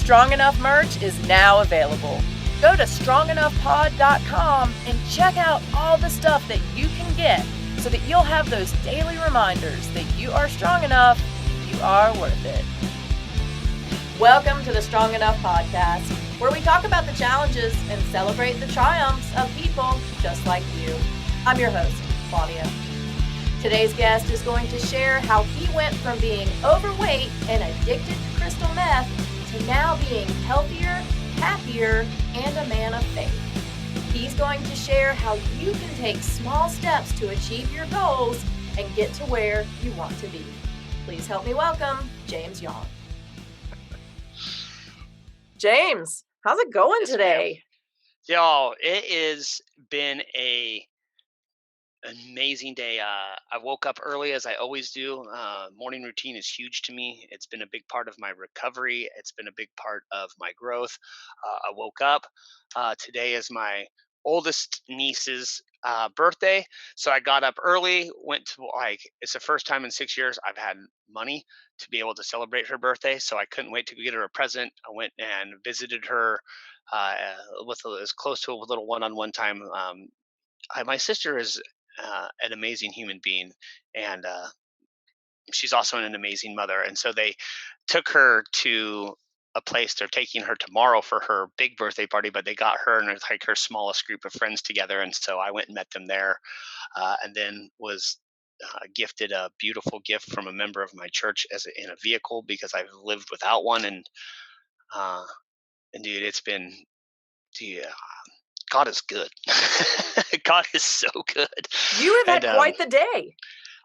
Strong Enough merch is now available. Go to strongenoughpod.com and check out all the stuff that you can get so that you'll have those daily reminders that you are strong enough, you are worth it. Welcome to the Strong Enough Podcast, where we talk about the challenges and celebrate the triumphs of people just like you. I'm your host, Claudia. Today's guest is going to share how he went from being overweight and addicted to crystal meth to now being healthier, happier, and a man of faith. He's going to share how you can take small steps to achieve your goals and get to where you want to be. Please help me welcome James Yount. James, how's it going today? Y'all, it has been an amazing day. I woke up early as I always do. Morning routine is huge to me. It's been a big part of my recovery. It's been a big part of my growth. I woke up. Today is my oldest niece's birthday. So I got up early, went to it's the first time in 6 years I've had money to be able to celebrate her birthday. So I couldn't wait to get her a present. I went and visited her with as close to a little one-on-one time. My sister is an amazing human being, and she's also an amazing mother. And so they took her to a place. They're taking her tomorrow for her big birthday party, but they got her and like her smallest group of friends together. And so I went and met them there, and then was gifted a beautiful gift from a member of my church in a vehicle because I've lived without one. And dude, it's been, dude, God is good. God is so good. You have had quite the day.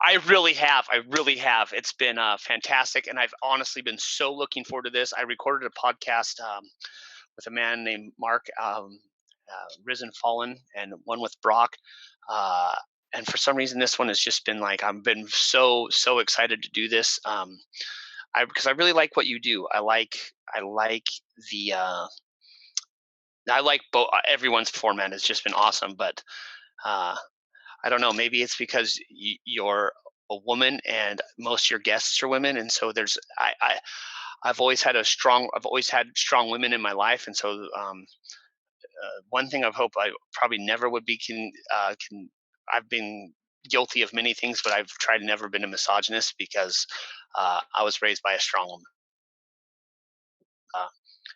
I really have. It's been fantastic, and I've honestly been so looking forward to this. I recorded a podcast with a man named Mark, Risen Fallen, and one with Brock. And for some reason, this one has just been like I've been so excited to do this. Because I really like what you do. I like the. I like both. Everyone's format has just been awesome, but I don't know. Maybe it's because you're a woman and most of your guests are women, and so I've always had strong women in my life, and so one thing I've hoped I probably never would be I've been guilty of many things, but I've tried never been a misogynist because I was raised by a strong woman.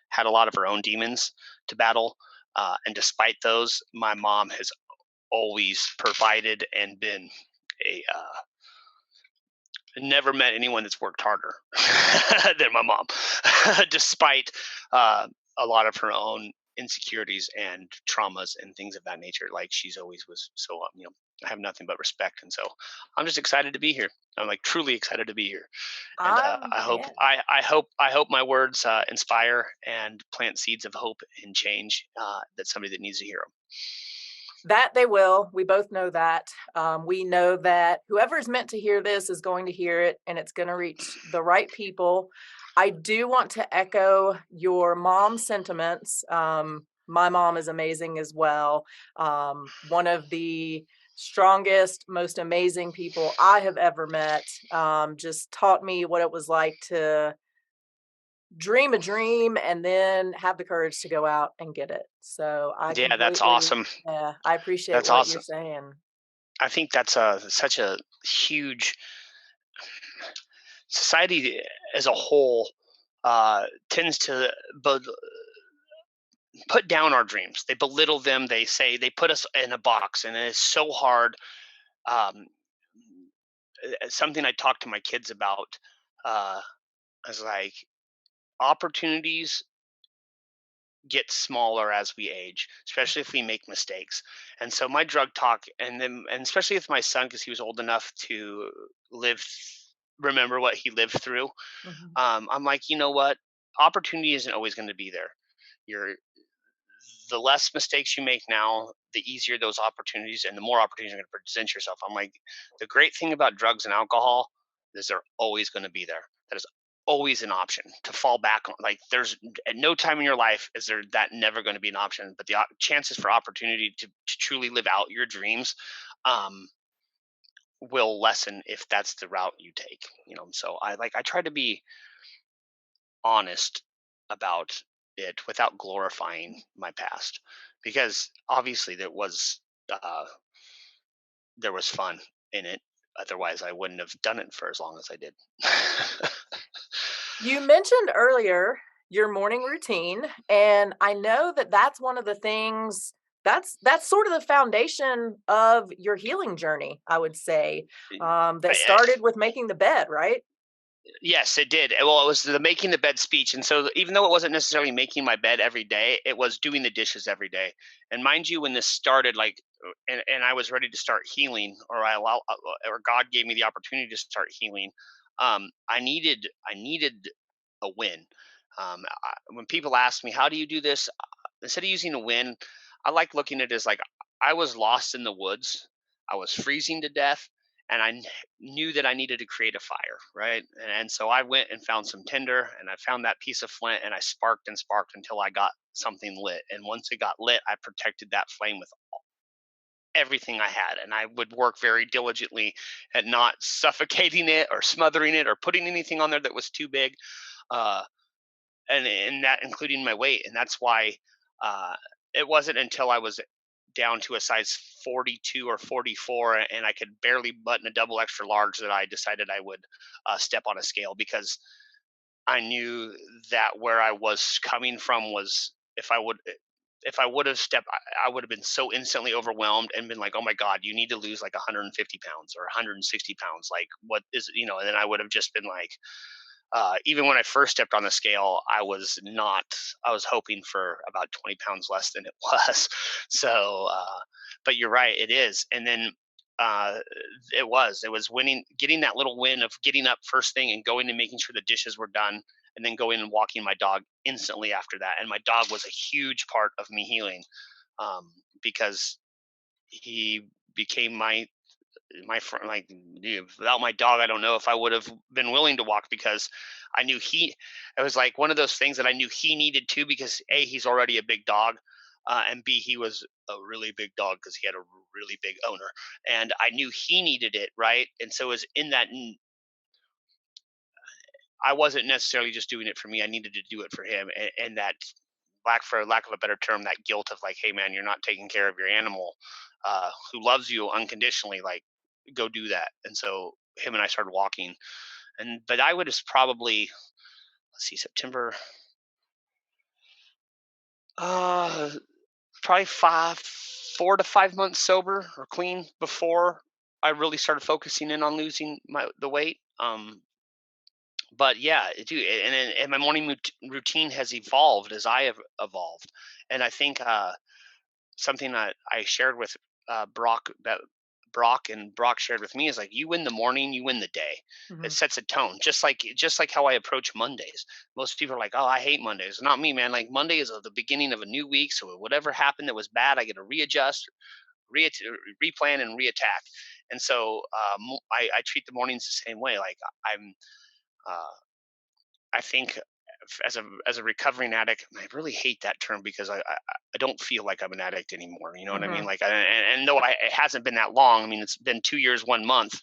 Had a lot of her own demons to battle, and despite those, my mom has always provided and been a never met anyone that's worked harder than my mom, despite a lot of her own insecurities and traumas and things of that nature. Like she's always was so, I have nothing but respect, and so I'm just excited to be here. I'm like truly excited to be here, and I hope my words inspire and plant seeds of hope and change that somebody that needs to hear them. That they will. We both know that. We know that whoever's meant to hear this is going to hear it, and it's going to reach the right people. I do want to echo your mom's sentiments. My mom is amazing as well. One of the strongest, most amazing people I have ever met. Just taught me what it was like to dream a dream and then have the courage to go out and get it. So That's awesome. Yeah, I appreciate That's what awesome. you're saying. I think that's such a huge society as a whole tends to put down our dreams. They belittle them. They say they put us in a box, and it's so hard. Um, Something I talk to my kids about is like opportunities get smaller as we age, especially if we make mistakes. And so my drug talk, and especially with my son, because he was old enough to remember what he lived through. Mm-hmm. I'm like, you know what? Opportunity isn't always going to be there. You're The less mistakes you make now, the easier those opportunities and the more opportunities you're going to present yourself. I'm like, the great thing about drugs and alcohol is they're always going to be there. That is always an option to fall back on. Like there's at no time in your life is there that never going to be an option, but the chances for opportunity to truly live out your dreams will lessen if that's the route you take. So I try to be honest about it without glorifying my past, because obviously uh, there was fun in it. Otherwise, I wouldn't have done it for as long as I did. You mentioned earlier your morning routine, and I know that that's one of the things that's sort of the foundation of your healing journey, I would say, that I, started with making the bed, right? Yes, it did. Well, it was the making the bed speech, and so even though it wasn't necessarily making my bed every day, it was doing the dishes every day. And mind you, when this started, and I was ready to start healing, or God gave me the opportunity to start healing. I needed a win. When people ask me, "How do you do this?" Instead of using a win, I like looking at it as like I was lost in the woods. I was freezing to death, and knew that I needed to create a fire, right? And so I went and found some tinder, and I found that piece of flint, and I sparked and sparked until I got something lit. And once it got lit, I protected that flame with everything I had, and I would work very diligently at not suffocating it or smothering it or putting anything on there that was too big. Uh, and that including my weight, and that's why uh, it wasn't until I was down to a size 42 or 44 and I could barely button a double extra large that I decided I would step on a scale, because I knew that where I was coming from was, if I would have stepped, I would have been so instantly overwhelmed and been like, oh my God, you need to lose like 150 pounds or 160 pounds. Like, what is, and then I would have just been like, even when I first stepped on the scale, I was not. I was hoping for about 20 pounds less than it was. So, but you're right, it is. And then uh, it was winning, getting that little win of getting up first thing and going and making sure the dishes were done, and then going and walking my dog instantly after that. And my dog was a huge part of me healing, because he became my friend. Like, without my dog, I don't know if I would have been willing to walk, because I knew it was like one of those things that I knew he needed too, because A, he's already a big dog, and B, he was a really big dog because he had a really big owner, and I knew he needed it, right? And so it was in that I wasn't necessarily just doing it for me. I needed to do it for him, and that, for lack of a better term, that guilt of like, hey man, you're not taking care of your animal, who loves you unconditionally. Like, go do that. And so him and I started walking, but I would have probably, let's see, September, uh, probably 4 to 5 months sober or clean before I really started focusing in on losing the weight. But yeah, dude, and my morning routine has evolved as I have evolved, and I think something that I shared with Brock shared with me is like, you win the morning, you win the day. It Mhm. sets a tone, just like how I approach Mondays. Most people are like, oh, I hate Mondays. Not me, man. Like, Monday is the beginning of a new week, so whatever happened that was bad, I get to readjust, re replan, and reattack. And so I treat the mornings the same way. Like, I'm. Uh, I think, as a recovering addict, and I really hate that term because I don't feel like I'm an addict anymore. You know what I mean? Mhm. Like, and though it hasn't been that long. I mean, it's been 2 years, 1 month,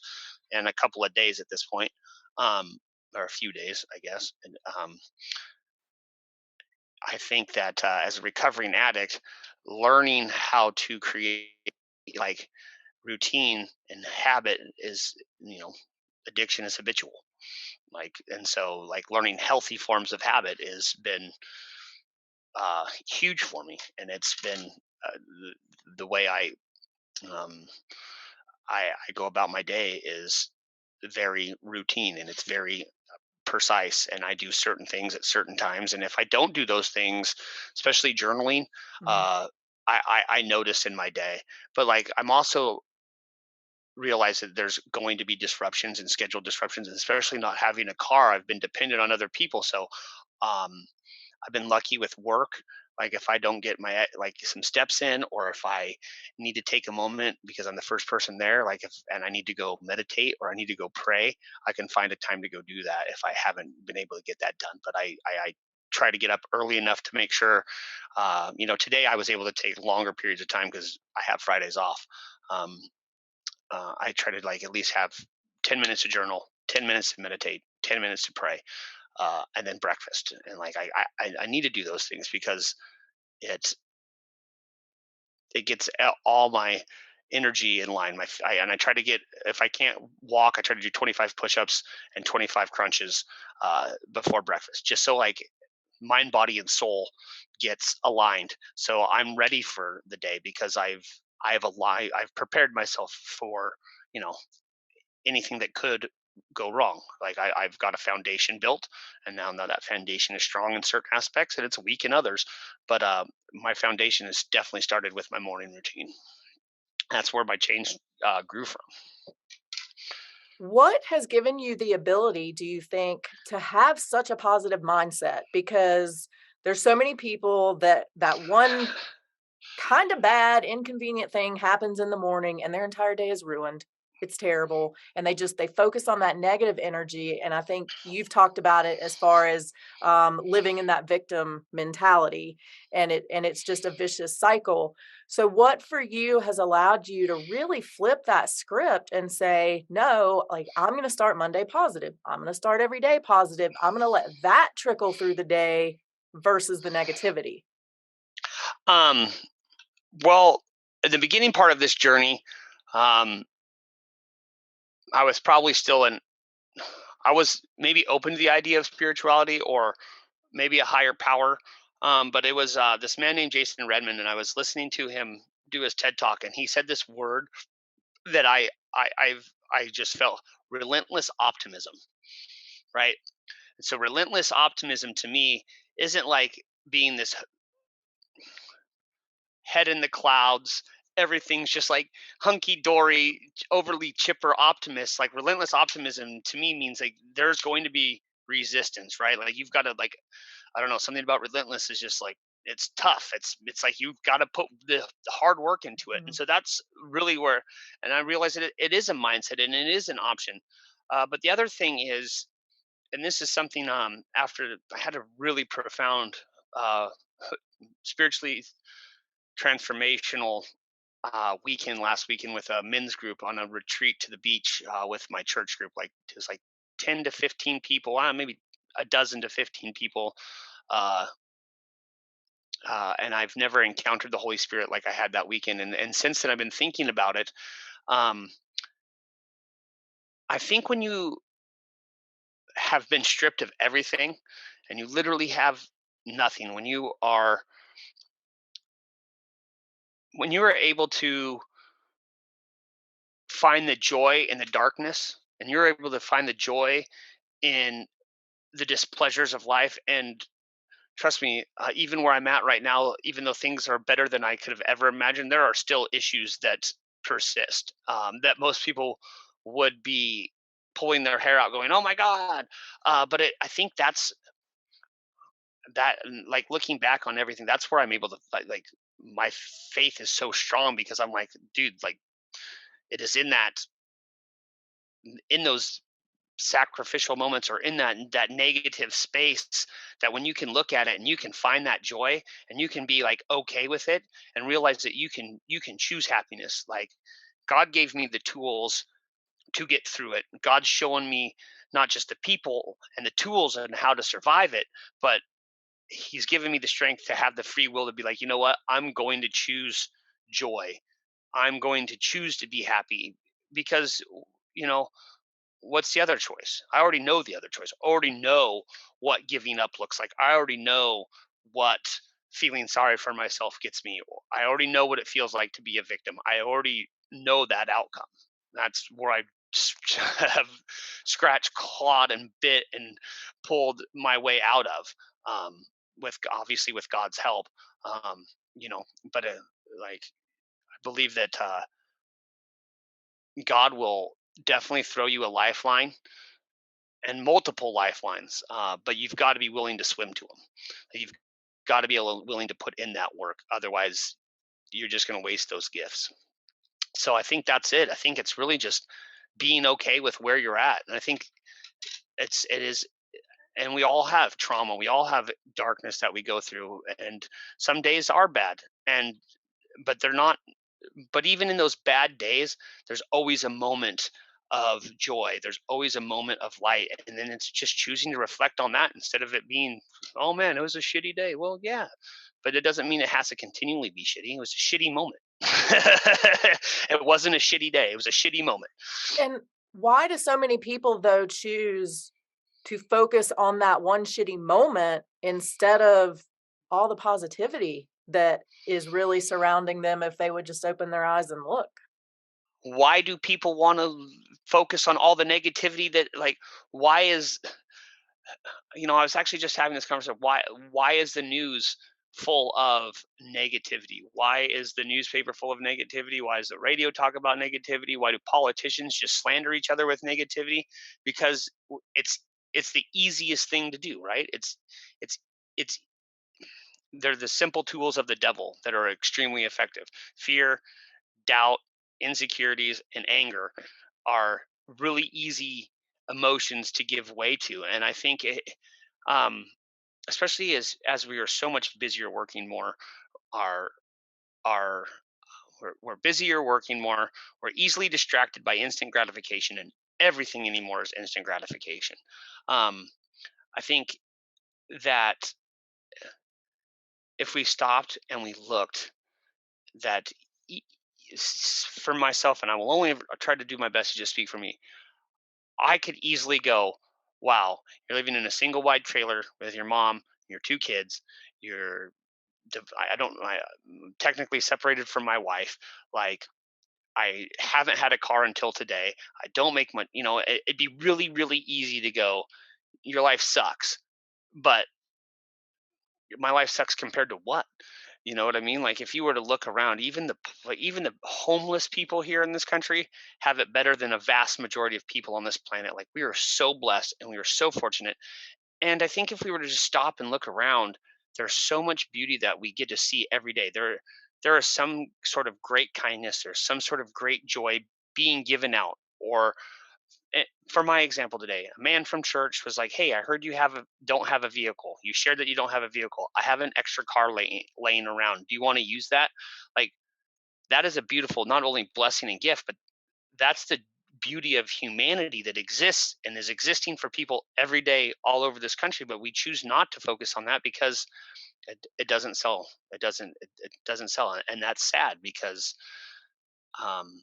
and a couple of days at this point, um, or a few days, I guess. And I think that as a recovering addict, learning how to create like routine and habit is, addiction is habitual. Like, and so like learning healthy forms of habit has been huge for me, and it's been the way um, I go about my day is very routine, and it's very precise, and I do certain things at certain times, and if I don't do those things, especially journaling, Mhm. uh, I notice in my day. But like, I'm also realize that there's going to be disruptions and scheduled disruptions, and especially not having a car, I've been dependent on other people. So um, I've been lucky with work. Like, if I don't get like some steps in, or if I need to take a moment because I'm the first person there, like, if and I need to go meditate or I need to go pray, I can find a time to go do that if I haven't been able to get that done. But I try to get up early enough to make sure. Today I was able to take longer periods of time because I have Fridays off. Um, I try to like at least have 10 minutes to journal, 10 minutes to meditate, 10 minutes to pray. and then breakfast. And like I need to do those things because it it gets all my energy in line. And I try to get, if I can't walk, I try to do 25 push-ups and 25 crunches before breakfast, just so like mind, body, and soul gets aligned. So I'm ready for the day because I've prepared myself for you know anything that could go wrong. Like I've got a foundation built, and now that foundation is strong in certain aspects and it's weak in others. But my foundation is definitely started with my morning routine. That's where my change grew from. What has given you the ability, do you think, to have such a positive mindset? Because there's so many people that one kind of bad, inconvenient thing happens in the morning and their entire day is ruined. It's terrible. And they focus on that negative energy. And I think you've talked about it as far as living in that victim mentality. And it's just a vicious cycle. So what for you has allowed you to really flip that script and say, no, like I'm gonna start Monday positive. I'm gonna start every day positive. I'm gonna let that trickle through the day versus the negativity. Um, well, at the beginning part of this journey, um, I was probably still in. I was maybe open to the idea of spirituality or maybe a higher power. But it was this man named Jason Redmond, and I was listening to him do his TED talk, and he said this word that I just felt: relentless optimism, right? So relentless optimism to me isn't like being this head in the clouds. Everything's just like hunky dory, overly chipper optimist. Like relentless optimism to me means like there's going to be resistance, right? Like you've got to like, I don't know, something about relentless is just like it's tough. It's like you've got to put the hard work into it, and Mhm. so that's really where. And I realize that it is a mindset and it is an option. But the other thing is, and this is something after I had a really profound, uh, spiritually transformational weekend last weekend with a men's group on a retreat to the beach with my church group. Like it was like 10 to 15 people, maybe a dozen to 15 people. Uh, and I've never encountered the Holy Spirit like I had that weekend. And since then, I've been thinking about it. Um, I think when you have been stripped of everything and you literally have nothing, when you are able to find the joy in the darkness, and you're able to find the joy in the displeasures of life. And trust me, even where I'm at right now, even though things are better than I could have ever imagined, there are still issues that persist, that most people would be pulling their hair out going, oh my God. I think like looking back on everything, that's where I'm able to like my faith is so strong because I'm like, dude, like it is in those sacrificial moments or in that negative space that when you can look at it and you can find that joy and you can be like okay with it and realize that you can choose happiness. Like God gave me the tools to get through it. God's showing me not just the people and the tools and how to survive it, but he's given me the strength to have the free will to be like, you know what, I'm going to choose joy. I'm going to choose to be happy because you know what's the other choice? I already know the other choice. I already know what giving up looks like. I already know what feeling sorry for myself gets me. I already know what it feels like to be a victim. I already know that outcome. That's where I have scratched, clawed, and bit and pulled my way out of, with obviously with God's help. Um, you know, but like I believe that God will definitely throw you a lifeline and multiple lifelines, but you've got to be willing to swim to them. You've got to be willing to put in that work. Otherwise, you're just going to waste those gifts. So I think that's it. I think it's really just being okay with where you're at. And I think it is, and we all have trauma. We all have darkness that we go through, and some days are bad. But they're not. But even in those bad days, there's always a moment of joy. There's always a moment of light. And then it's just choosing to reflect on that instead of it being, oh man, it was a shitty day. Well, yeah, but it doesn't mean it has to continually be shitty. It was a shitty moment. It wasn't a shitty day. It was a shitty moment. And why do so many people, though, choose to focus on that one shitty moment instead of all the positivity that is really surrounding them if they would just open their eyes and look? Why do people want to focus on all the negativity that like why is I was actually just having this conversation. Why is the news full of negativity? Why is the newspaper full of negativity? Why does the radio talk about negativity? Why do politicians just slander each other with negativity? Because it's the easiest thing to do, right? It's it's they're the simple tools of the devil that are extremely effective. Fear, doubt, insecurities, and anger are really easy emotions to give way to. And I think um, especially as we are so much busier working more, our our we're busier working more, we're easily distracted by instant gratification, and everything anymore is instant gratification. um, I think that if we stopped and we looked that e- for myself, and I will only try to do my best to just speak for me, I could easily go, wow, you're living in a single wide trailer with your mom, your two kids, you're I don't technically separated from my wife. Like I haven't had a car until today. I don't make money. It'd be really, really easy to go, your life sucks. But my life sucks compared to what? You know what I mean? Like if you were to look around, even the homeless people here in this country have it better than a vast majority of people on this planet. Like we are so blessed and we are so fortunate. And I think if we were to just stop and look around, there's so much beauty that we get to see every day. There is some sort of great kindness, there's some sort of great joy being given out. Or for my example today, a man from church was like, "Hey, I heard you don't have a vehicle. You shared that you don't have a vehicle. I have an extra car laying around. Do you want to use that?" Like that is a beautiful not only blessing and gift, but that's the beauty of humanity that exists and is existing for people every day all over this country. But we choose not to focus on that because it doesn't sell. It doesn't sell, and that's sad because um,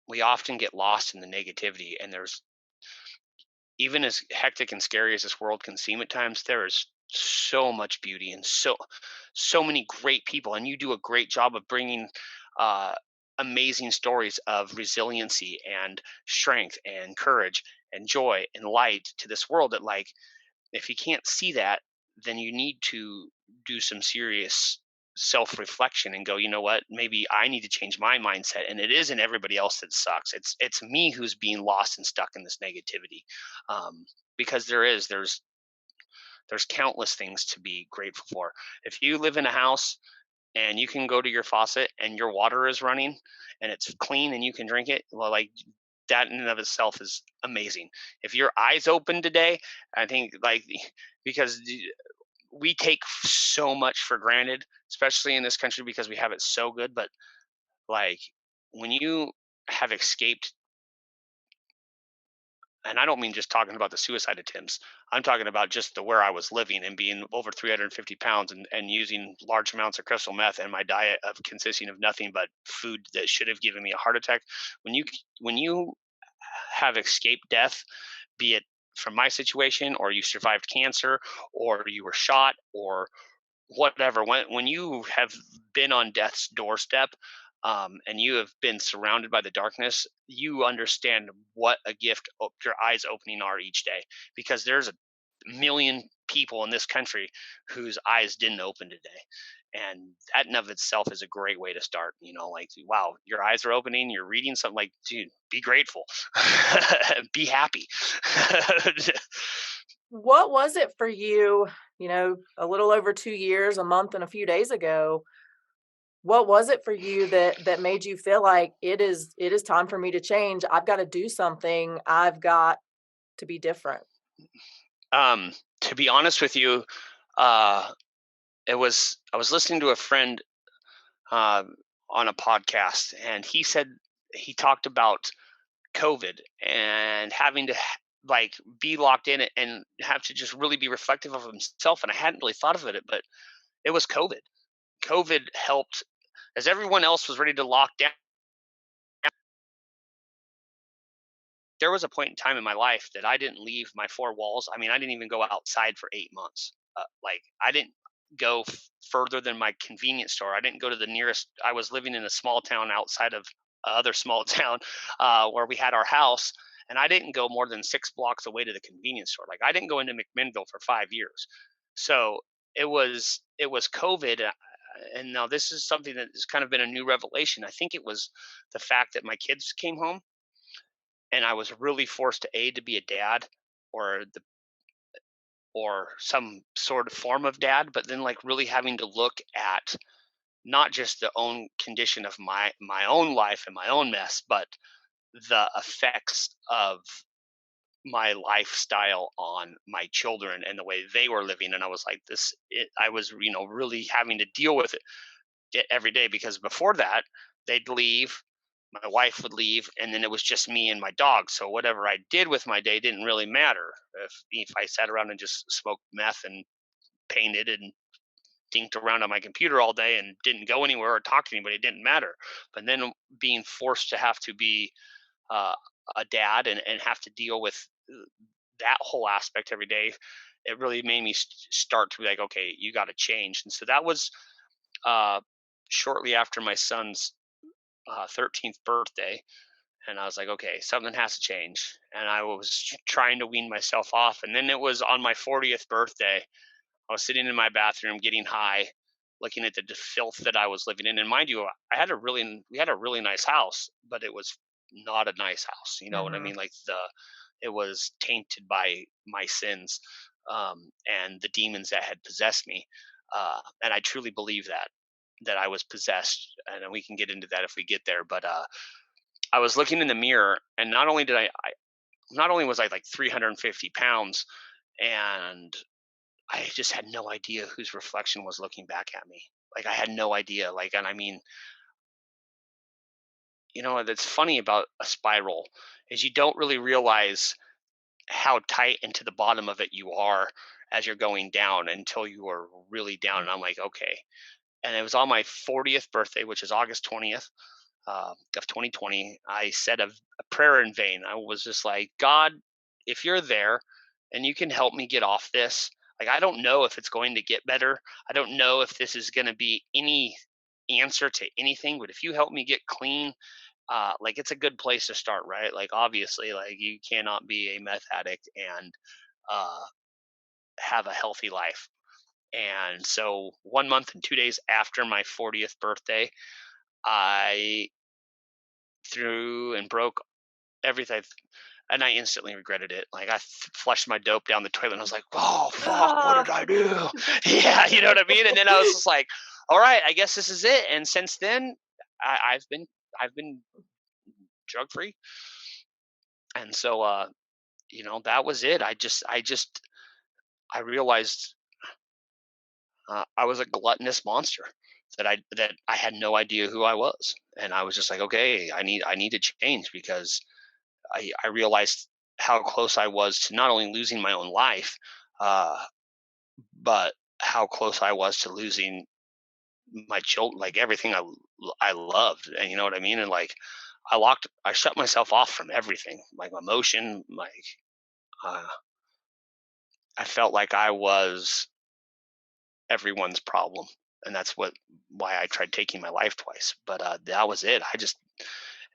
we often get lost in the negativity. And there's, even as hectic and scary as this world can seem at times, there is so much beauty and so many great people, and you do a great job of bringing uh, amazing stories of resiliency and strength and courage and joy and light to this world. That like, if you can't see that, then you need to do some serious self-reflection and go, you know what, maybe I need to change my mindset, and it isn't everybody else that sucks. It's me who's being lost and stuck in this negativity. Because there's countless things to be grateful for. If you live in a house and you can go to your faucet and your water is running and it's clean and you can drink it, well, like that in and of itself is amazing. If your eyes open today, I think like because we take so much for granted, especially in this country because we have it so good. But like when you have escaped, and I don't mean just talking about the suicide attempts. I'm talking about just the where I was living and being over 350 pounds and using large amounts of crystal meth and my diet of consisting of nothing but food that should have given me a heart attack. When you have escaped death, be it from my situation, or you survived cancer, or you were shot, or whatever, when you have been on death's doorstep, and you have been surrounded by the darkness, you understand what a gift your eyes opening are each day, because there's a million people in this country whose eyes didn't open today. And that in of itself is a great way to start. Like, wow, your eyes are opening, you're reading something. Like, dude, be grateful. Be happy. What was it for you, a little over 2 years, a month and a few days ago? What was it for you that made you feel like it is time for me to change? I've got to do something. I've got to be different. um to be honest with you, uh I was listening to a friend uh, on a podcast, and he said he talked about COVID and having to like be locked in it and have to just really be reflective of himself. And I hadn't really thought of it, but it was COVID. COVID helped as everyone else was ready to lock down. There was a point in time in my life that I didn't leave my four walls. I mean, I didn't even go outside for 8 months. Like I didn't go further than my convenience store. I didn't go to the nearest. I was living in a small town outside of other small town where we had our house, and I didn't go more than 6 blocks away to the convenience store. Like I didn't go into McMinnville for 5 years. So it was COVID. And now this is something that has kind of been a new revelation. I think it was the fact that my kids came home and I was really forced to to be a dad or the or some sort of form of dad, but then like really having to look at not just the own condition of my own life and my own mess, but the effects of my lifestyle on my children and the way they were living. And I was like, I was, really having to deal with it every day because before that they'd leave, my wife would leave, and then it was just me and my dog. So whatever I did with my day didn't really matter. If I sat around and just smoked meth and painted and dinked around on my computer all day and didn't go anywhere or talk to anybody, it didn't matter. But then being forced to have to be uh, a dad and have to deal with that whole aspect every day, it really made me start to be like, okay, you got to change. And so that was uh, shortly after my son's 13th birthday. And I was like, okay, something has to change. And I was trying to wean myself off. And then it was on my 40th birthday. I was sitting in my bathroom getting high, looking at the filth that I was living in. And mind you, we had a really nice house, but it was not a nice house. You know what I Mhm. mean? Like it was tainted by my sins and the demons that had possessed me. And I truly believe that I was possessed, and we can get into that if we get there. But I was looking in the mirror, and not only was I like 350 pounds, and I just had no idea whose reflection was looking back at me. Like I had no idea. Like, and I mean, that's funny about a spiral is you don't really realize how tight and to the bottom of it you are as you're going down until you are really down. And I'm like, okay. And it was on my 40th birthday, which is August 20th of 2020. I said a prayer in vain. I was just like, God, if you're there and you can help me get off this, like, I don't know if it's going to get better. I don't know if this is going to be any answer to anything, but if you help me get clean, like it's a good place to start, right? Like, obviously, like you cannot be a meth addict and uh, have a healthy life. And so, 1 month and 2 days after my 40th birthday, I threw and broke everything, and I instantly regretted it. Like I flushed my dope down the toilet, and I was like, "Oh fuck, what Ah. did I do?" Yeah, you know what I mean. And then I was just like, "All right, I guess this is it." And since then, I've been drug free, and so that was it. I realized I was a gluttonous monster that I had no idea who I was, and I was just like, okay, I need to change because I realized how close I was to not only losing my own life, uh, but how close I was to losing my children, like everything I loved, and you know what I mean. And like I shut myself off from everything, like emotion, like uh, I felt like I was everyone's problem, and that's why I tried taking my life twice. But that was it.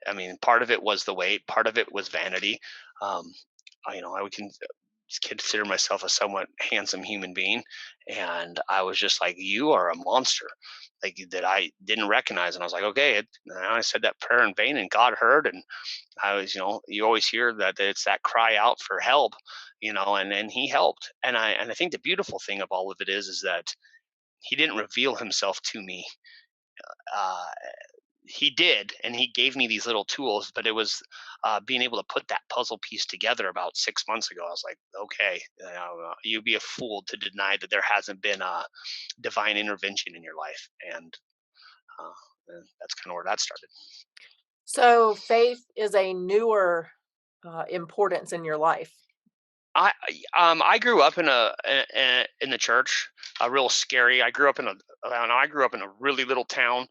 I mean, part of it was the weight, part of it was vanity. Um, I would consider myself a somewhat handsome human being, and I was just like, "You are a monster," like that I didn't recognize. And I was like, "Okay." And I said that prayer in vain, and God heard. And I was, you always hear that it's that cry out for help, and He helped. And I think the beautiful thing of all of it is that He didn't reveal Himself to me. Uh, he did, and he gave me these little tools, but it was being able to put that puzzle piece together about 6 months ago. I was like, okay, you'd be a fool to deny that there hasn't been a divine intervention in your life. And that's kind of where that started. So faith is a newer importance in your life. I grew up in the church, real scary. I grew up in a really little town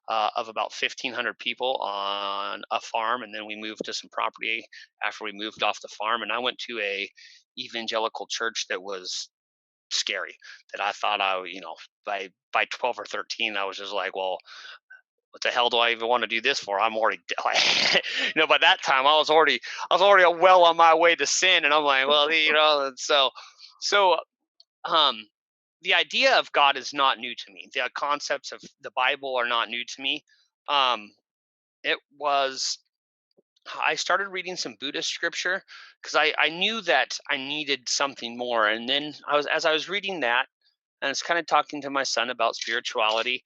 of about 1,500 people on a farm, and then we moved to some property after we moved off the farm. And I went to a evangelical church that was scary. That I thought by 12 or 13, I was just like, well, what the hell do I even want to do this for? I'm already like, by that time I was already well on my way to sin, and I'm like, well, and so um, the idea of God is not new to me. The concepts of the Bible are not new to me. Um, it was I started reading some Buddhist scripture because I knew that I needed something more, and then as I was reading that, and I was kind of talking to my son about spirituality.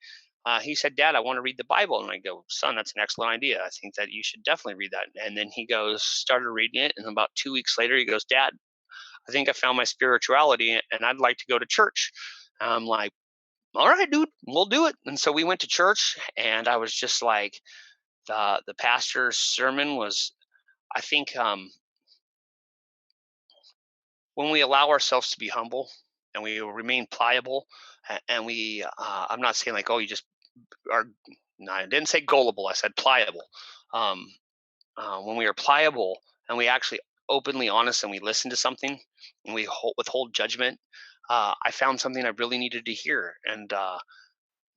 He said, "Dad, I want to read the Bible." And I go, "Son, that's an excellent idea. I think that you should definitely read that." And then he started reading it, and about 2 weeks later, he goes, "Dad, I think I found my spirituality, and I'd like to go to church." And I'm like, "All right, dude, we'll do it." And so we went to church, and I was just like, the pastor's sermon was, I think, when we allow ourselves to be humble and we remain pliable, and I'm not saying like, oh, you just are. No, I didn't say gullible. I said pliable. Um, when we are pliable and we actually openly honest and we listen to something and we withhold judgment, I found something I really needed to hear, and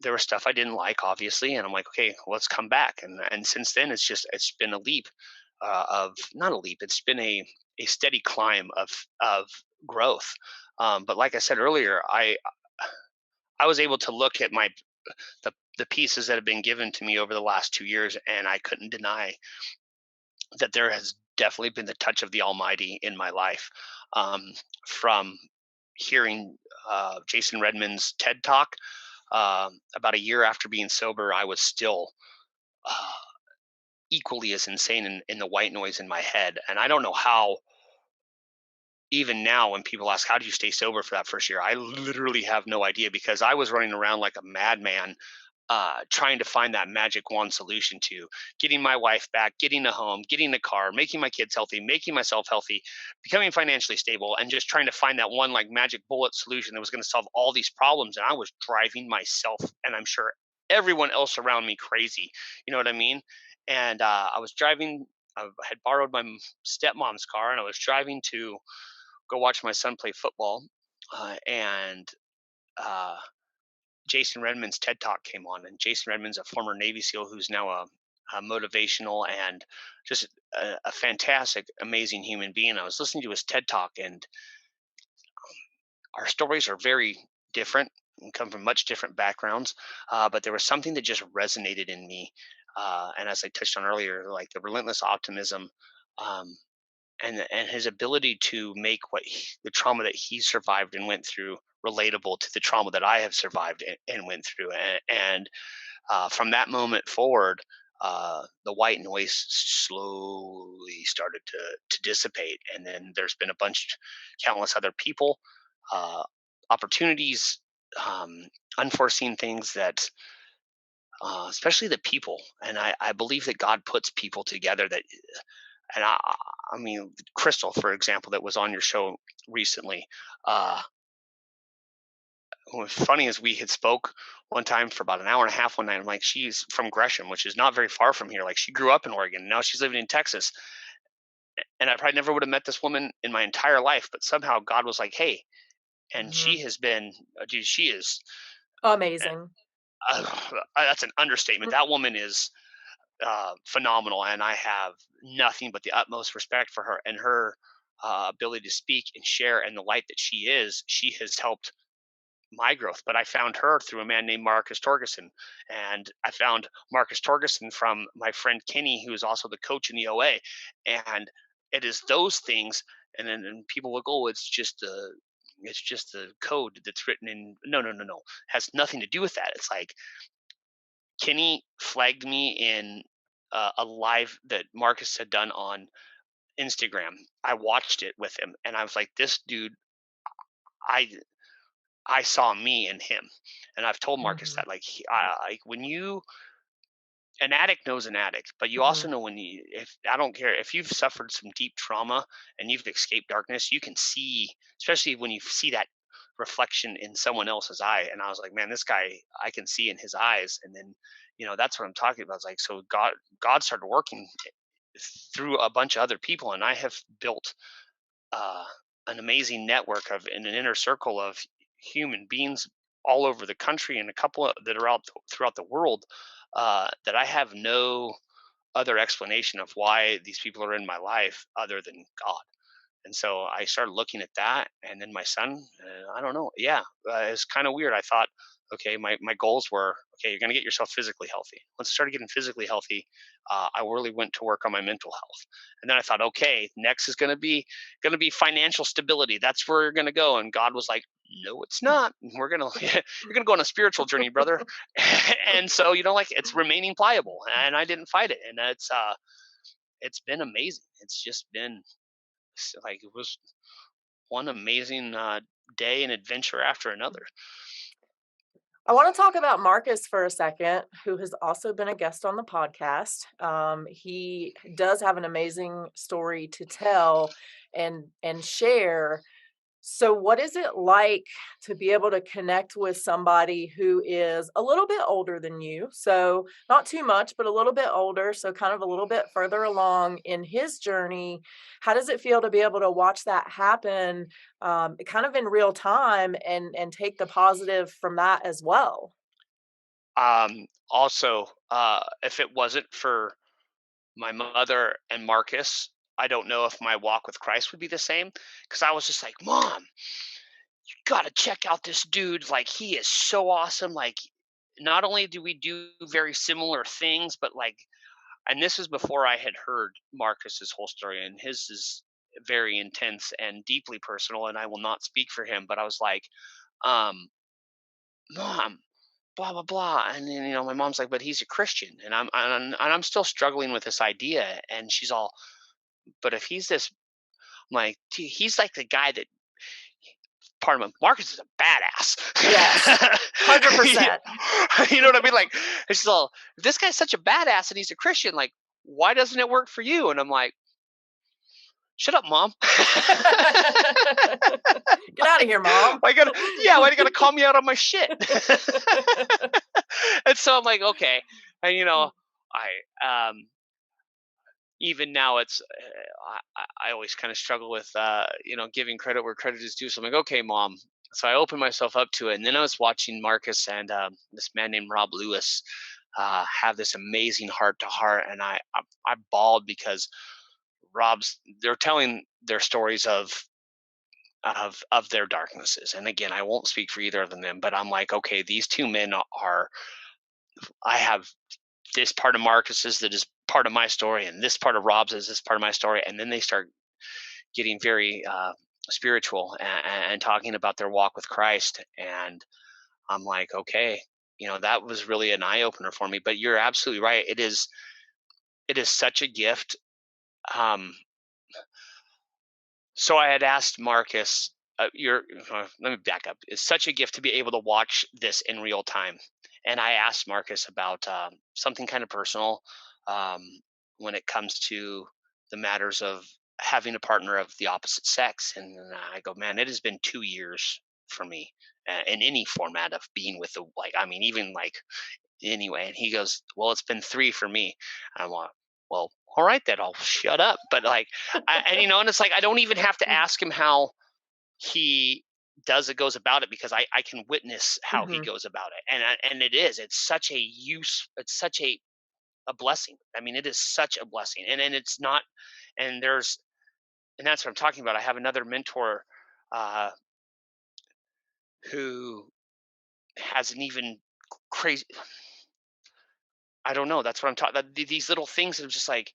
there was stuff I didn't like, obviously, and I'm like, okay, let's come back, and since then, it's been a leap of not a leap, it's been a steady climb of growth. But like I said earlier, I was able to look at the pieces that have been given to me over the last 2 years, and I couldn't deny that there has definitely been the touch of the Almighty in my life. Um, from hearing Jason Redman's TED Talk about a year after being sober, I was still uh, equally as insane in the white noise in my head. And I don't know how, even now, when people ask, how do you stay sober for that first year? I literally have no idea because I was running around like a madman trying to find that magic wand solution to getting my wife back, getting a home, getting a car, making my kids healthy, making myself healthy, becoming financially stable, and just trying to find that one like magic bullet solution that was going to solve all these problems. And I was driving myself, and I'm sure everyone else around me, crazy. You know what I mean? And I was driving. I had borrowed my stepmom's car, and I was driving to go watch my son play football. And uh, Jason Redman's TED Talk came on, and Jason Redman's a former Navy SEAL who's now a motivational and just a fantastic, amazing human being. I was listening to his TED Talk, and our stories are very different and come from much different backgrounds. But there was something that just resonated in me. And as I touched on earlier, like the relentless optimism, um, and his ability to make the trauma that he survived and went through relatable to the trauma that I have survived and went through. And from that moment forward, the white noise slowly started to dissipate, and then there's been countless other people, uh, opportunities, um, unforeseen things that, especially the people, and I believe that God puts people together that, and I mean, Crystal, for example, that was on your show recently. Uh, What's funny is we had spoke one time for about an hour and a half one night. I'm like, she's from Gresham, which is not very far from here. Like she grew up in Oregon. Now she's living in Texas. And I probably never would have met this woman in my entire life, but somehow God was like, hey, and Hmm. she has been, dude, she is, uh, Amazing. that's an understatement. That woman is phenomenal. And I have nothing but the utmost respect for her and her ability to speak and share, and the light that she has helped my growth. But I found her through a man named Marcus Torgerson, and I found Marcus Torgerson from my friend Kenny, who is also the coach in the OA. And it is those things, and then and people look, oh, it's just the code that's written in. No, no, no, no, has nothing to do with that. It's like Kenny flagged me in a live that Marcus had done on Instagram. I watched it with him, and I was like, this dude, I I saw me in him, and I've told Marcus Hmm. that like when you an addict knows an addict, but you also Mhm. know when if I don't care if you've suffered some deep trauma and you've escaped darkness, you can see, especially when you see that reflection in someone else's eye. And I was like, man, this guy, I can see in his eyes. And then, that's what I'm talking about. It's like, so God started working through a bunch of other people, and I have built uh, an amazing network of in an inner circle of human beings all over the country and a couple that are out throughout the world that I have no other explanation of why these people are in my life other than God. And so I started looking at that, and then my son, I don't know, yeah, it's kind of weird. I thought, okay, my goals were, okay, you're gonna get yourself physically healthy. Once I started getting physically healthy, I really went to work on my mental health, and then I thought, okay, next is gonna be financial stability. That's where you're gonna go. And God was like, no, it's not. We're gonna you're gonna go on a spiritual journey, brother. And so like it's remaining pliable, and I didn't fight it, and it's been amazing. It's just been like it was one amazing day and adventure after another. I want to talk about Marcus for a second, who has also been a guest on the podcast. He does have an amazing story to tell and share. So, what is it like to be able to connect with somebody who is a little bit older than you? So, not too much, but a little bit older. So, kind of a little bit further along in his journey. How does it feel to be able to watch that happen, kind of in real time, and take the positive from that as well? Also, if it wasn't for my mother and Marcus, I don't know if my walk with Christ would be the same, because I was just like, Mom, you gotta check out this dude. Like, he is so awesome. Like, not only do we do very similar things, but like, and this was before I had heard Marcus's whole story, and his is very intense and deeply personal, and I will not speak for him, but I was like, um, Mom, blah blah blah. And then my mom's like, but he's a Christian, and I'm still struggling with this idea. And she's all, but if he's this, I'm like, "Gee, he's like the guy that, pardon me, Marcus is a Yes, badass." 100%. You know what I mean? Like, and she's all, if this guy's such a badass and he's a Christian, like, why doesn't it work for you? And I'm like, shut up, Mom. Get out of here, mom. Why you gotta, yeah, why you gotta call me out on my shit? And so I'm like, okay. And I even now it's I always kind of struggle with giving credit where credit is due. So I'm like, okay, Mom. So I opened myself up to it, and then I was watching Marcus and this man named Rob Lewis have this amazing heart to heart, and I bawled because they're telling their stories of their darknesses. And again, I won't speak for either of them, but I'm like, okay, these two men are, I have this part of Marcus's that is part of my story, and this part of Rob's is this part of my story. And then they start getting very spiritual and talking about their walk with Christ. And I'm like, okay, that was really an eye opener for me. But you're absolutely right. It is such a gift. Um, So I had asked Marcus, let me back up. It's such a gift to be able to watch this in real time. And I asked Marcus about something kind of personal um, when it comes to the matters of having a partner of the opposite sex. And I go, man, it has been 2 years for me in any format of being with the, like, I mean, even like anyway. And he goes, well, it's been 3 for me. I'm like, well, all right, then I'll shut up. But like, and it's like, I don't even have to ask him how he goes about it, because I can witness how he Mhm. goes about it. And it's such it's such a blessing. I mean, it is such a blessing. And it's not, and that's what I'm talking about. I have another mentor uh, who has an even crazy, I don't know. That's what I'm talking. These little things that are just like,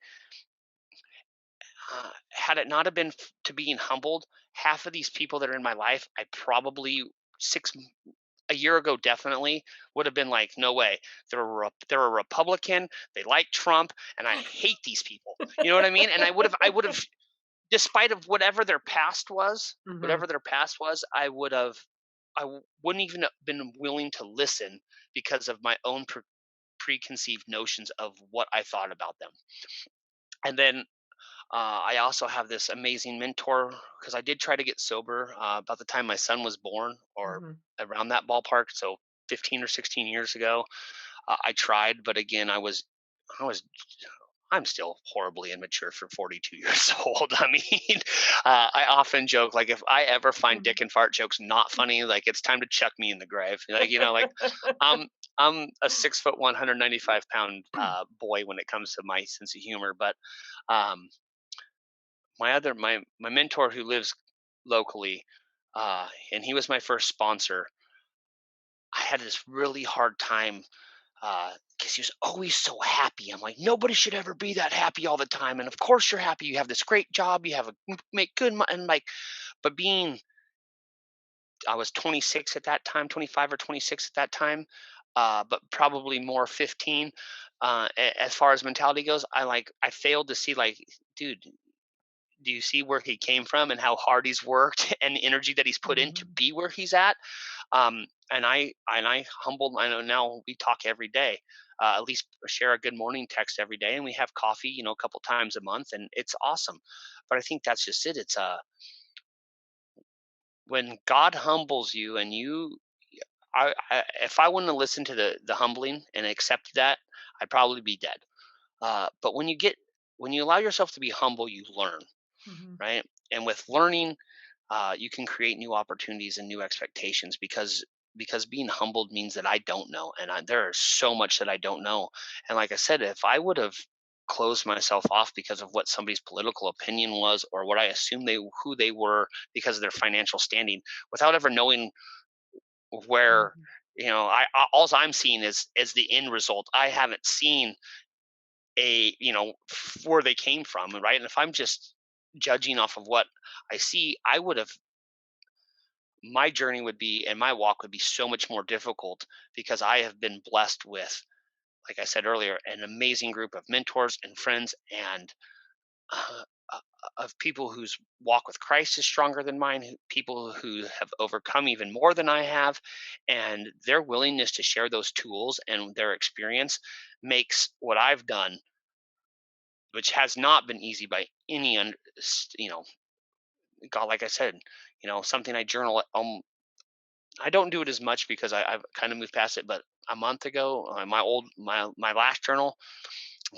had it not have been to being humbled, half of these people that are in my life, I probably a year ago definitely would have been like, no way. They're a Republican. They like Trump, and I hate these people. You know what I mean? And I would have, despite of Mhm. whatever their past was, wouldn't even have been willing to listen because of my own preconceived notions of what I thought about them. And then I also have this amazing mentor because I did try to get sober about the time my son was born or Mhm. around that ballpark. So 15 or 16 years ago, I tried, but again, I was I'm still horribly immature for 42 years old. I mean, I often joke like if I ever find Mhm. dick and fart jokes not funny, like it's time to chuck me in the grave. Like like I'm I'm a 6 foot 195 pound boy when it comes to my sense of humor. But um, my mentor who lives locally, and he was my first sponsor. I had this really hard time because he was always so happy. I'm like, nobody should ever be that happy all the time. And of course, you're happy. You have this great job. You have make good money. And like, but I was 26 at that time, 25 or 26 at that time, but probably more 15. As far as mentality goes, I failed to see like, dude, do you see where he came from and how hard he's worked and the energy that he's put in to Mhm. be where he's at? And I humbled. I know now we talk every day, at least share a good morning text every day, and we have coffee, a couple times a month, and it's awesome. But I think that's just it. It's when God humbles you, and if I wouldn't have listened to the humbling and accepted that, I'd probably be dead. But when you allow yourself to be humble, you learn, Mhm. right? And with learning, you can create new opportunities and new expectations because being humbled means that I don't know, and there is so much that I don't know. And like I said, if I would have closed myself off because of what somebody's political opinion was or what I assumed they who they were because of their financial standing, without ever knowing where Mhm. all I'm seeing is the end result. I haven't seen where they came from, right? And if I'm just judging off of what I see, I would have my journey would be and my walk would be so much more difficult because I have been blessed with, like I said earlier, an amazing group of mentors and friends and uh, uh, of people whose walk with Christ is stronger than mine, people who have overcome even more than I have, and their willingness to share those tools and their experience makes what I've done, which has not been easy by any, God, like I said, something I journal I don't do it as much because I've kind of moved past it. But a month ago, my last journal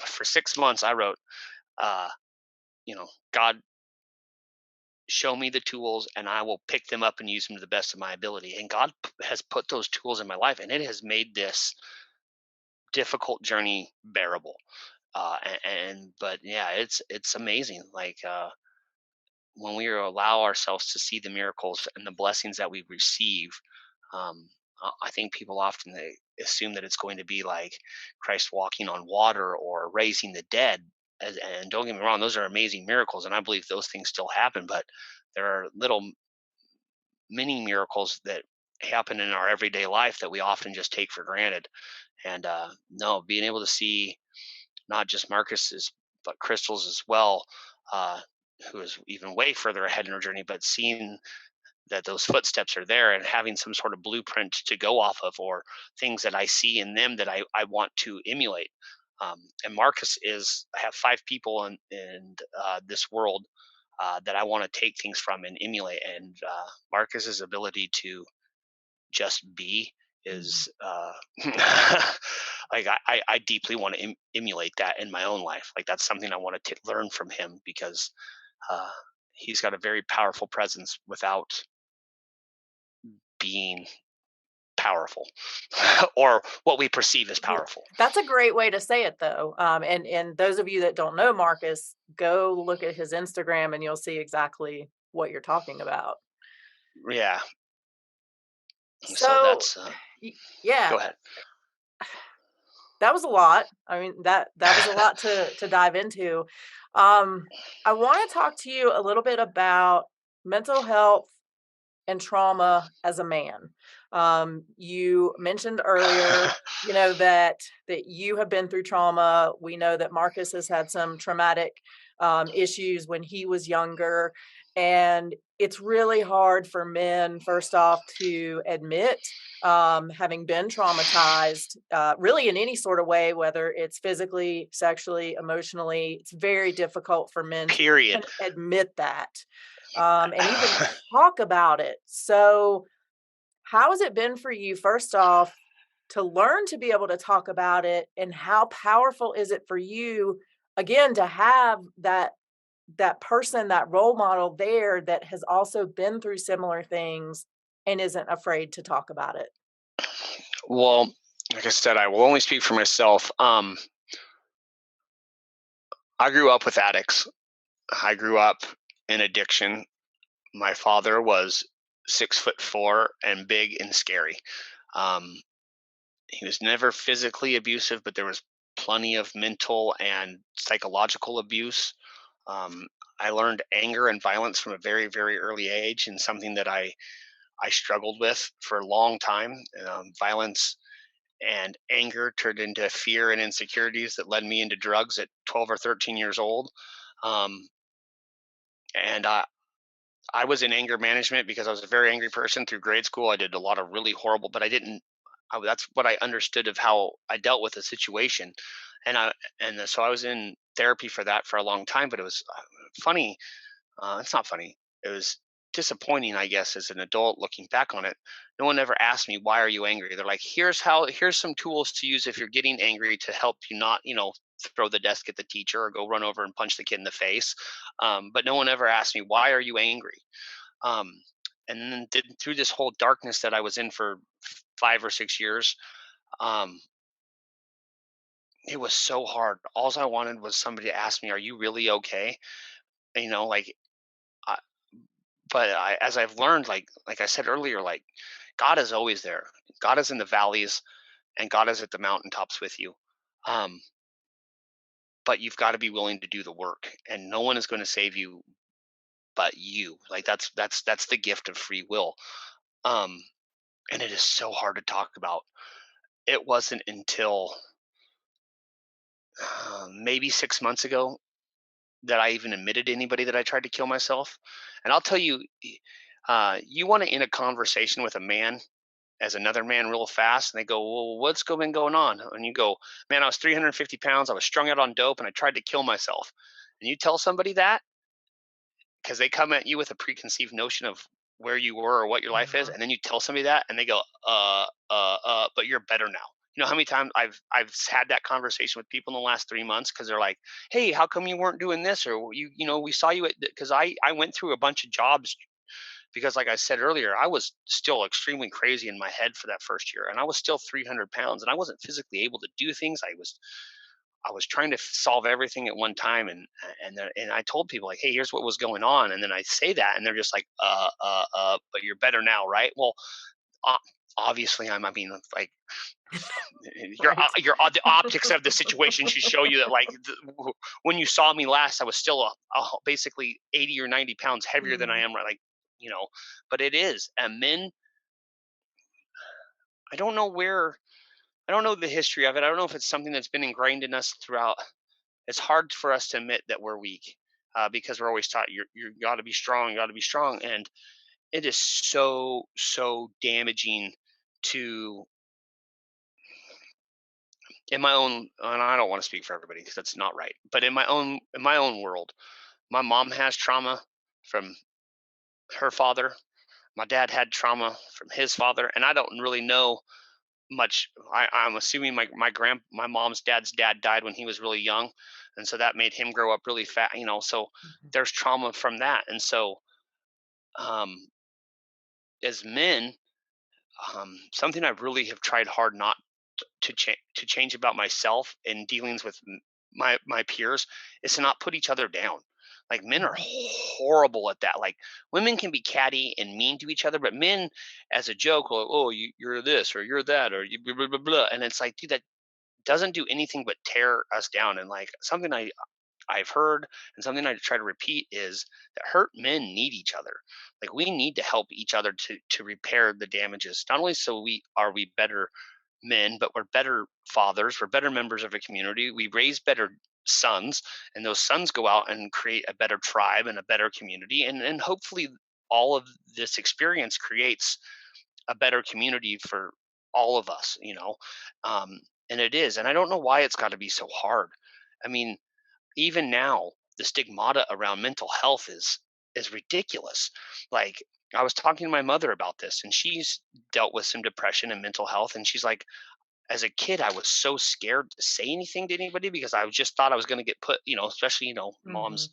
for 6 months, I wrote, uh, God, show me the tools, and I will pick them up and use them to the best of my ability. And God has put those tools in my life, and it has made this difficult journey bearable. But yeah, it's amazing. Like when we allow ourselves to see the miracles and the blessings that we receive, I think people often they assume that it's going to be like Christ walking on water or raising the dead. And don't get me wrong, those are amazing miracles, and I believe those things still happen. But there are little mini miracles that happen in our everyday life that we often just take for granted. And no, being able to see not just Marcus's but Crystal's as well, uh, who is even way further ahead in her journey, but seeing that those footsteps are there and having some sort of blueprint to go off of or things that I see in them that I want to emulate. And Marcus is I have 5 people in this world that I want to take things from and emulate. And Marcus's ability to just be Mhm. is like I deeply want to emulate that in my own life. Like that's something I want to learn from him because uh, he's got a very powerful presence without being powerful or what we perceive as Yeah, powerful. that's a great way to say it though. And those of you that don't know Marcus, go look at his Instagram and you'll see exactly what you're talking about. Yeah. So So, that's yeah, go ahead. that was a lot. I mean, that was a lot to dive into. Um, I want to talk to you a little bit about mental health and trauma as a man. You mentioned earlier, that you have been through trauma. We know that Marcus has had some traumatic issues when he was younger, And it's really hard for men, first off, to admit having been traumatized, really in any sort of way, whether it's physically, sexually, emotionally. It's very difficult for men to Period. even admit that and even talk about it. So, how has it been for you, first off, to learn to be able to talk about it? And how powerful is it for you, again, to have that person, that role model there that has also been through similar things and isn't afraid to talk about it? Well, like I said, I will only speak for myself. I grew up with addicts. I grew up in addiction. My father was 6'4" and big and scary. Um, he was never physically abusive, but there was plenty of mental and psychological abuse. Um, I learned anger and violence from a very, very early age, and something that I struggled with for a long time. Violence and anger turned into fear and insecurities that led me into drugs at 12 or 13 years old. Um, and I was in anger management because I was a very angry person through grade school. I did a lot of really horrible, but I didn't. That's what I understood of how I dealt with the situation, and so I was in therapy for that for a long time. But it was funny. It's not funny. It was disappointing, I guess, as an adult looking back on it. No one ever asked me, why are you angry? They're like, here's some tools to use if you're getting angry to help you not, throw the desk at the teacher or go run over and punch the kid in the face. But no one ever asked me, why are you angry? Um, and then through this whole darkness that I was in for 5 or 6 years, um, it was so hard. All I wanted was somebody to ask me, are you really okay? Like, but as I've learned, like I said earlier, like God is always there. God is in the valleys, and God is at the mountaintops with you. Um, but you've got to be willing to do the work, and no one is going to save you but you. Like that's the gift of free will. Um, and it is so hard to talk about. It wasn't until maybe 6 months ago that I even admitted to anybody that I tried to kill myself. And I'll tell you, you want to end a conversation with a man as another man real fast, and they go, well, been going on? And you go, man, I was 350 pounds, I was strung out on dope, and I tried to kill myself. And you tell somebody that, because they come at you with a preconceived notion of where you were or what your life is, Mhm. and then you tell somebody that, and they go, but you're better now. You know how many times I've had that conversation with people in the last 3 months because they're like, hey, how come you weren't doing this, or we saw you at, because I went through a bunch of jobs, because like I said earlier, I was still extremely crazy in my head for that first year, and I was still 300 pounds, and I wasn't physically able to do things. I was trying to solve everything at one time, and I told people, like, hey, here's what was going on, and then I say that, and they're just like, but you're better now, right? Well, o- obviously I mean, like, Right. the optics of the situation should show you that, like, when you saw me last, I was still basically 80 or 90 pounds heavier than I Mhm. am right, like, you know. But it is, and men, I don't know where, I don't know the history of it. I don't know if it's something that's been ingrained in us throughout. It's hard for us to admit that we're weak, because we're always taught you got to be strong, you got to be strong, and it is so damaging to, in my own, and I don't want to speak for everybody because that's not right, but in my own world, my mom has trauma from her father. My dad had trauma from his father, and I don't really know much. I'm assuming my mom's dad's dad died when he was really young, and so that made him grow up really fat. So Mhm. there's trauma from that, and so, um, as men, something I really have tried hard not to change about myself in dealings with my peers is to not put each other down. Like, men are Mhm. horrible at that. Like, women can be catty and mean to each other, but men, as a joke, will, oh, you're this or you're that or you blah, blah, blah, blah. And it's like, dude, that doesn't do anything but tear us down. And like, something I've heard, and something I try to repeat, is that hurt men need each other. Like, we need to help each other to repair the damages. Not only so we better men, but we're better fathers, we're better members of a community, we raise better sons, and those sons go out and create a better tribe and a better community, and hopefully all of this experience creates a better community for all of us, um, and it is. And I don't know why it's got to be so hard. I mean, even now, the stigmata around mental health is ridiculous. Like, I was talking to my mother about this, and she's dealt with some depression and mental health, and she's like, as a kid, I was so scared to say anything to anybody because I just thought I was going to get put, especially, mom's Mhm.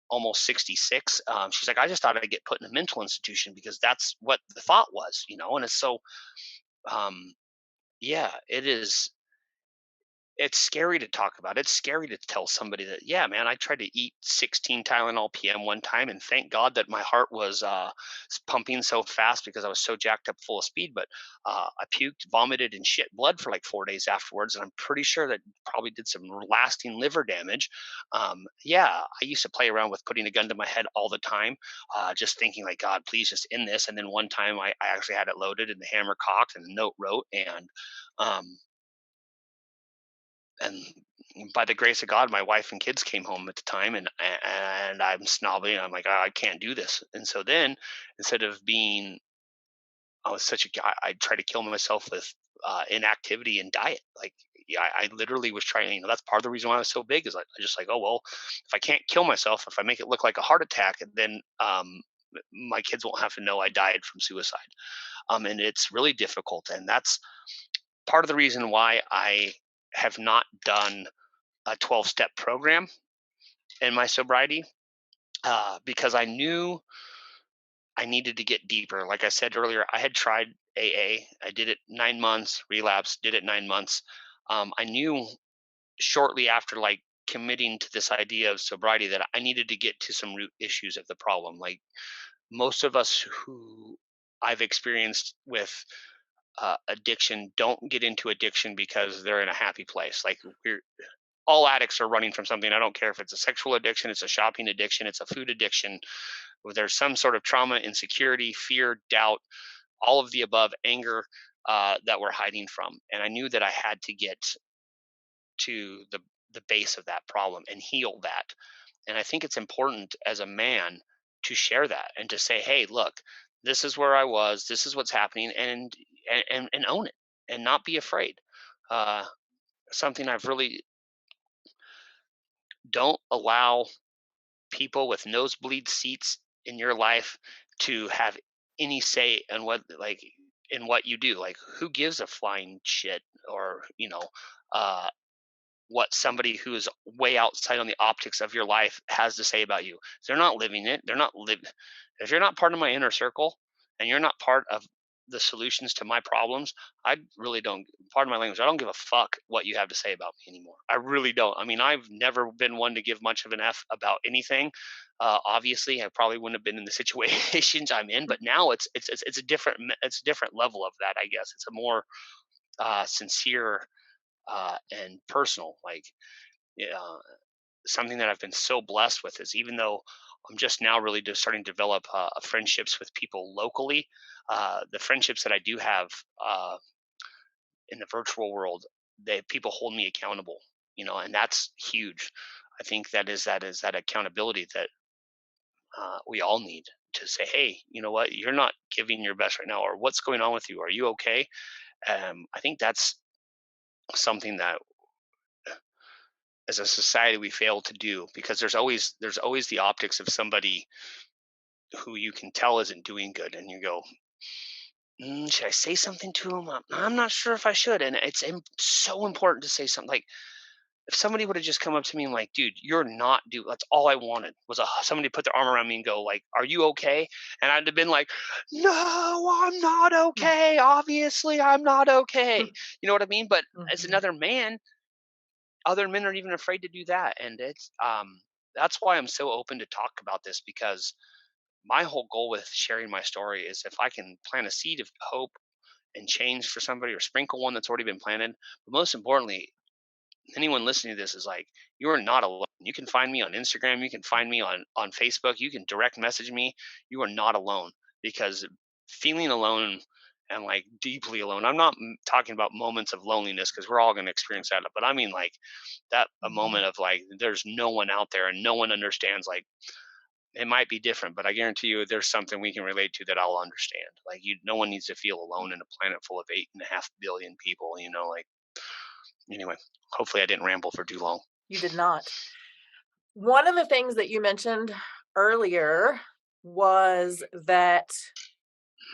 almost 66. She's like, I just thought I'd get put in a mental institution because that's what the thought was, and it's so, um, yeah, it's scary to talk about. It's scary to tell somebody that, yeah, man, I tried to eat 16 Tylenol PM one time, and thank God that my heart was pumping so fast because I was so jacked up full of speed. But I puked, vomited, and shit blood for like 4 days afterwards. And I'm pretty sure that probably did some lasting liver damage. Yeah, I used to play around with putting a gun to my head all the time, just thinking, like, God, please just end this. And then one time I actually had it loaded and the hammer cocked and the note wrote. Um, and by the grace of God, my wife and kids came home at the time, and I'm snobbing. I'm like, "Oh, I can't do this." And so then, instead of being, I was such a guy. I tried to kill myself with inactivity and diet. Like, yeah, I literally was trying. That's part of the reason why I was so big. Is like, I just like, oh well, if I can't kill myself, if I make it look like a heart attack, then my kids won't have to know I died from suicide. And it's really difficult, and that's part of the reason why I have not done a 12-step program in my sobriety, because I knew I needed to get deeper. Like I said earlier, I had tried AA. I did it 9 months, relapsed, did it 9 months. I knew shortly after, like, committing to this idea of sobriety, that I needed to get to some root issues of the problem. Like, most of us who I've experienced with addiction don't get into addiction because they're in a happy place. Like, we're all addicts are running from something. I don't care if it's a sexual addiction, it's a shopping addiction, it's a food addiction, or there's some sort of trauma, insecurity, fear, doubt, all of the above, anger, that we're hiding from. And I knew that I had to get to the base of that problem and heal that. And I think it's important as a man to share that and to say, hey, look, this is where I was, this is what's happening, and own it and not be afraid. Uh, Something I've really, don't allow people with nosebleed seats in your life to have any say in what you do. Like, who gives a flying shit, or uh what somebody who is way outside on the optics of your life has to say about you? They're not living it. They're not live. If you're not part of my inner circle and you're not part of the solutions to my problems, I really don't. Pardon my language. I don't give a fuck what you have to say about me anymore. I really don't. I mean, I've never been one to give much of an f about anything. Obviously, I probably wouldn't have been in the situations I'm in, but now it's a different it's a different level of that. I guess it's a more sincere and personal. Like, yeah, something that I've been so blessed with is, even though I'm just now really just starting to develop friendships with people locally, the friendships that I do have in the virtual world, they people hold me accountable, and that's huge. I think that is that accountability that we all need, to say, hey, you know what, you're not giving your best right now, or what's going on with you? Are you okay? I think that's something that as a society we fail to do, because there's always the optics of somebody who you can tell isn't doing good, and you go, should I say something to him? I'm not sure if I should. And it's so important to say something. Like, if somebody would have just come up to me and like, dude, you're not do that's all I wanted was somebody to put their arm around me and go, like, are you okay? And I'd have been like, no, I'm not okay, obviously I'm not okay. You know what I mean? But as Mhm. another man, other men aren't even afraid to do that. And that's why I'm so open to talk about this, because my whole goal with sharing my story is, if I can plant a seed of hope and change for somebody, or sprinkle one that's already been planted. But most importantly, anyone listening to this is like, you are not alone. You can find me on Instagram, you can find me on Facebook, you can direct message me. You are not alone, because feeling alone and like deeply alone. I'm not talking about moments of loneliness because we're all going to experience that, but I mean like that a Mhm. moment of like there's no one out there and no one understands. Like it might be different, but I guarantee you there's something we can relate to that I'll understand. Like no one needs to feel alone in a planet full of 8.5 billion people. Like anyway. Hopefully, I didn't ramble for too long. You did not. One of the things that you mentioned earlier was that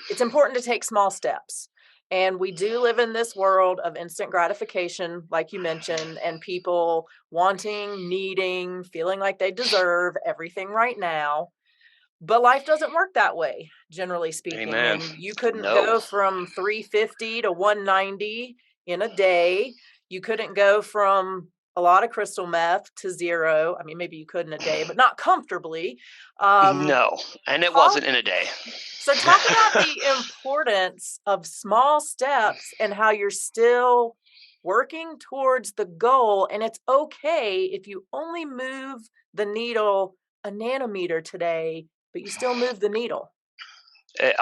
it's important to take small steps. And we do live in this world of instant gratification, like you mentioned, and people wanting, needing, feeling like they deserve everything right now. But life doesn't work that way, generally speaking. Amen. And you couldn't No. go from 350 to 190 in a day. You couldn't go from a lot of crystal meth to zero. I mean, maybe you could in a day, but not comfortably. Um, No. And it talk wasn't in a day. so talk about the importance of small steps and how you're still working towards the goal, and it's okay if you only move the needle a nanometer today, but you still move the needle. Eh,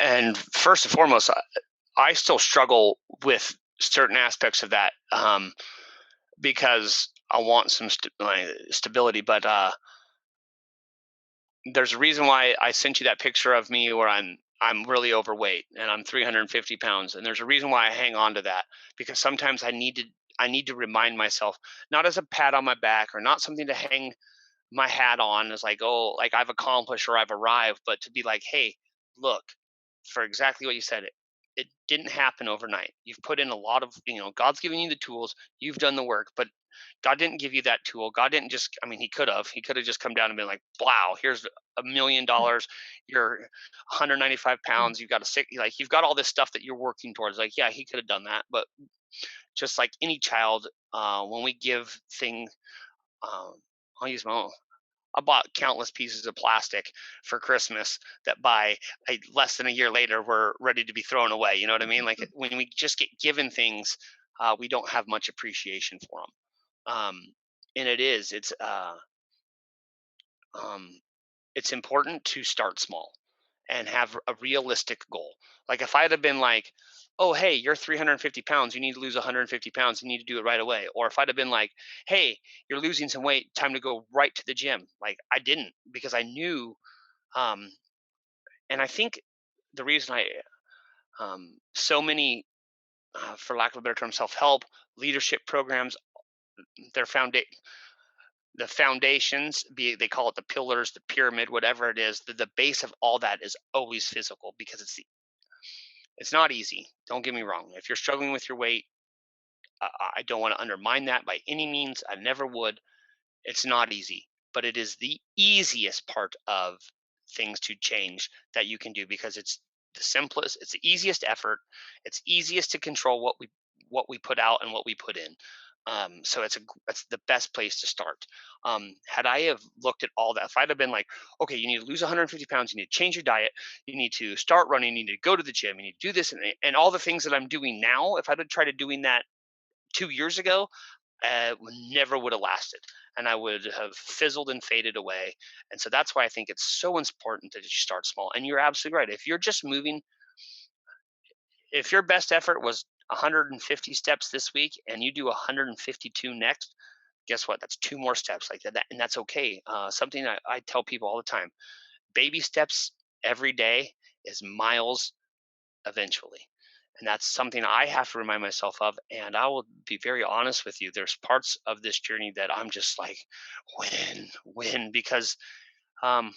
and first and foremost, I still struggle with certain aspects of that because I want some stability. But there's a reason why I sent you that picture of me where I'm really overweight and I'm 350 pounds, and there's a reason why I hang on to that because sometimes I need to remind myself, not as a pat on my back or not something to hang my hat on as like, oh, like I've accomplished or I've arrived, but to be like, hey, look, for exactly what you said, it didn't happen overnight. You've put in a lot of, God's giving you the tools, you've done the work, but God didn't give you that tool. God didn't just, I mean, he could have just come down and been like, wow, here's $1 million. You're 195 Mm. pounds. You've got a sick, like, you've got all this stuff that you're working towards. Like, yeah, he could have done that. But just like any child, when we give things, um, I'll use my own. I bought countless pieces of plastic for Christmas that by less than a year later were ready to be thrown away. You know what I mean? Like when we just get given things, we don't have much appreciation for them. And um, it's important to start small and have a realistic goal. Like if I'd have been like, oh, hey, you're 350 pounds, you need to lose 150 pounds, you need to do it right away. Or if I'd have been like, hey, you're losing some weight, time to go right to the gym. Like I didn't because I knew, um, and I think the reason so many, for lack of a better term, self help leadership programs, their foundation, the foundations, be they call it the pillars, the pyramid, whatever it is, the base of all that is always physical because it's not easy. Don't get me wrong. If you're struggling with your weight, I don't want to undermine that by any means. I never would. It's not easy, but it is the easiest part of things to change that you can do because it's the simplest, it's the easiest effort, it's easiest to control what we put out and what we put in. So it's the best place to start. Had I have looked at all that, if I'd have been like, okay, you need to lose 150 pounds, you need to change your diet, you need to start running, you need to go to the gym, you need to do this and all the things that I'm doing now, if I'd have tried to doing that 2 years ago, never would have lasted and I would have fizzled and faded away. And so that's why I think it's so important that you start small. And you're absolutely right. If you're just moving, if your best effort was 150 steps this week and you do 152 next, guess what? That's two more steps like that. And that's okay. Something I tell people all the time, baby steps every day is miles eventually. And that's something I have to remind myself of. And I will be very honest with you. There's parts of this journey that I'm just like, when, because um,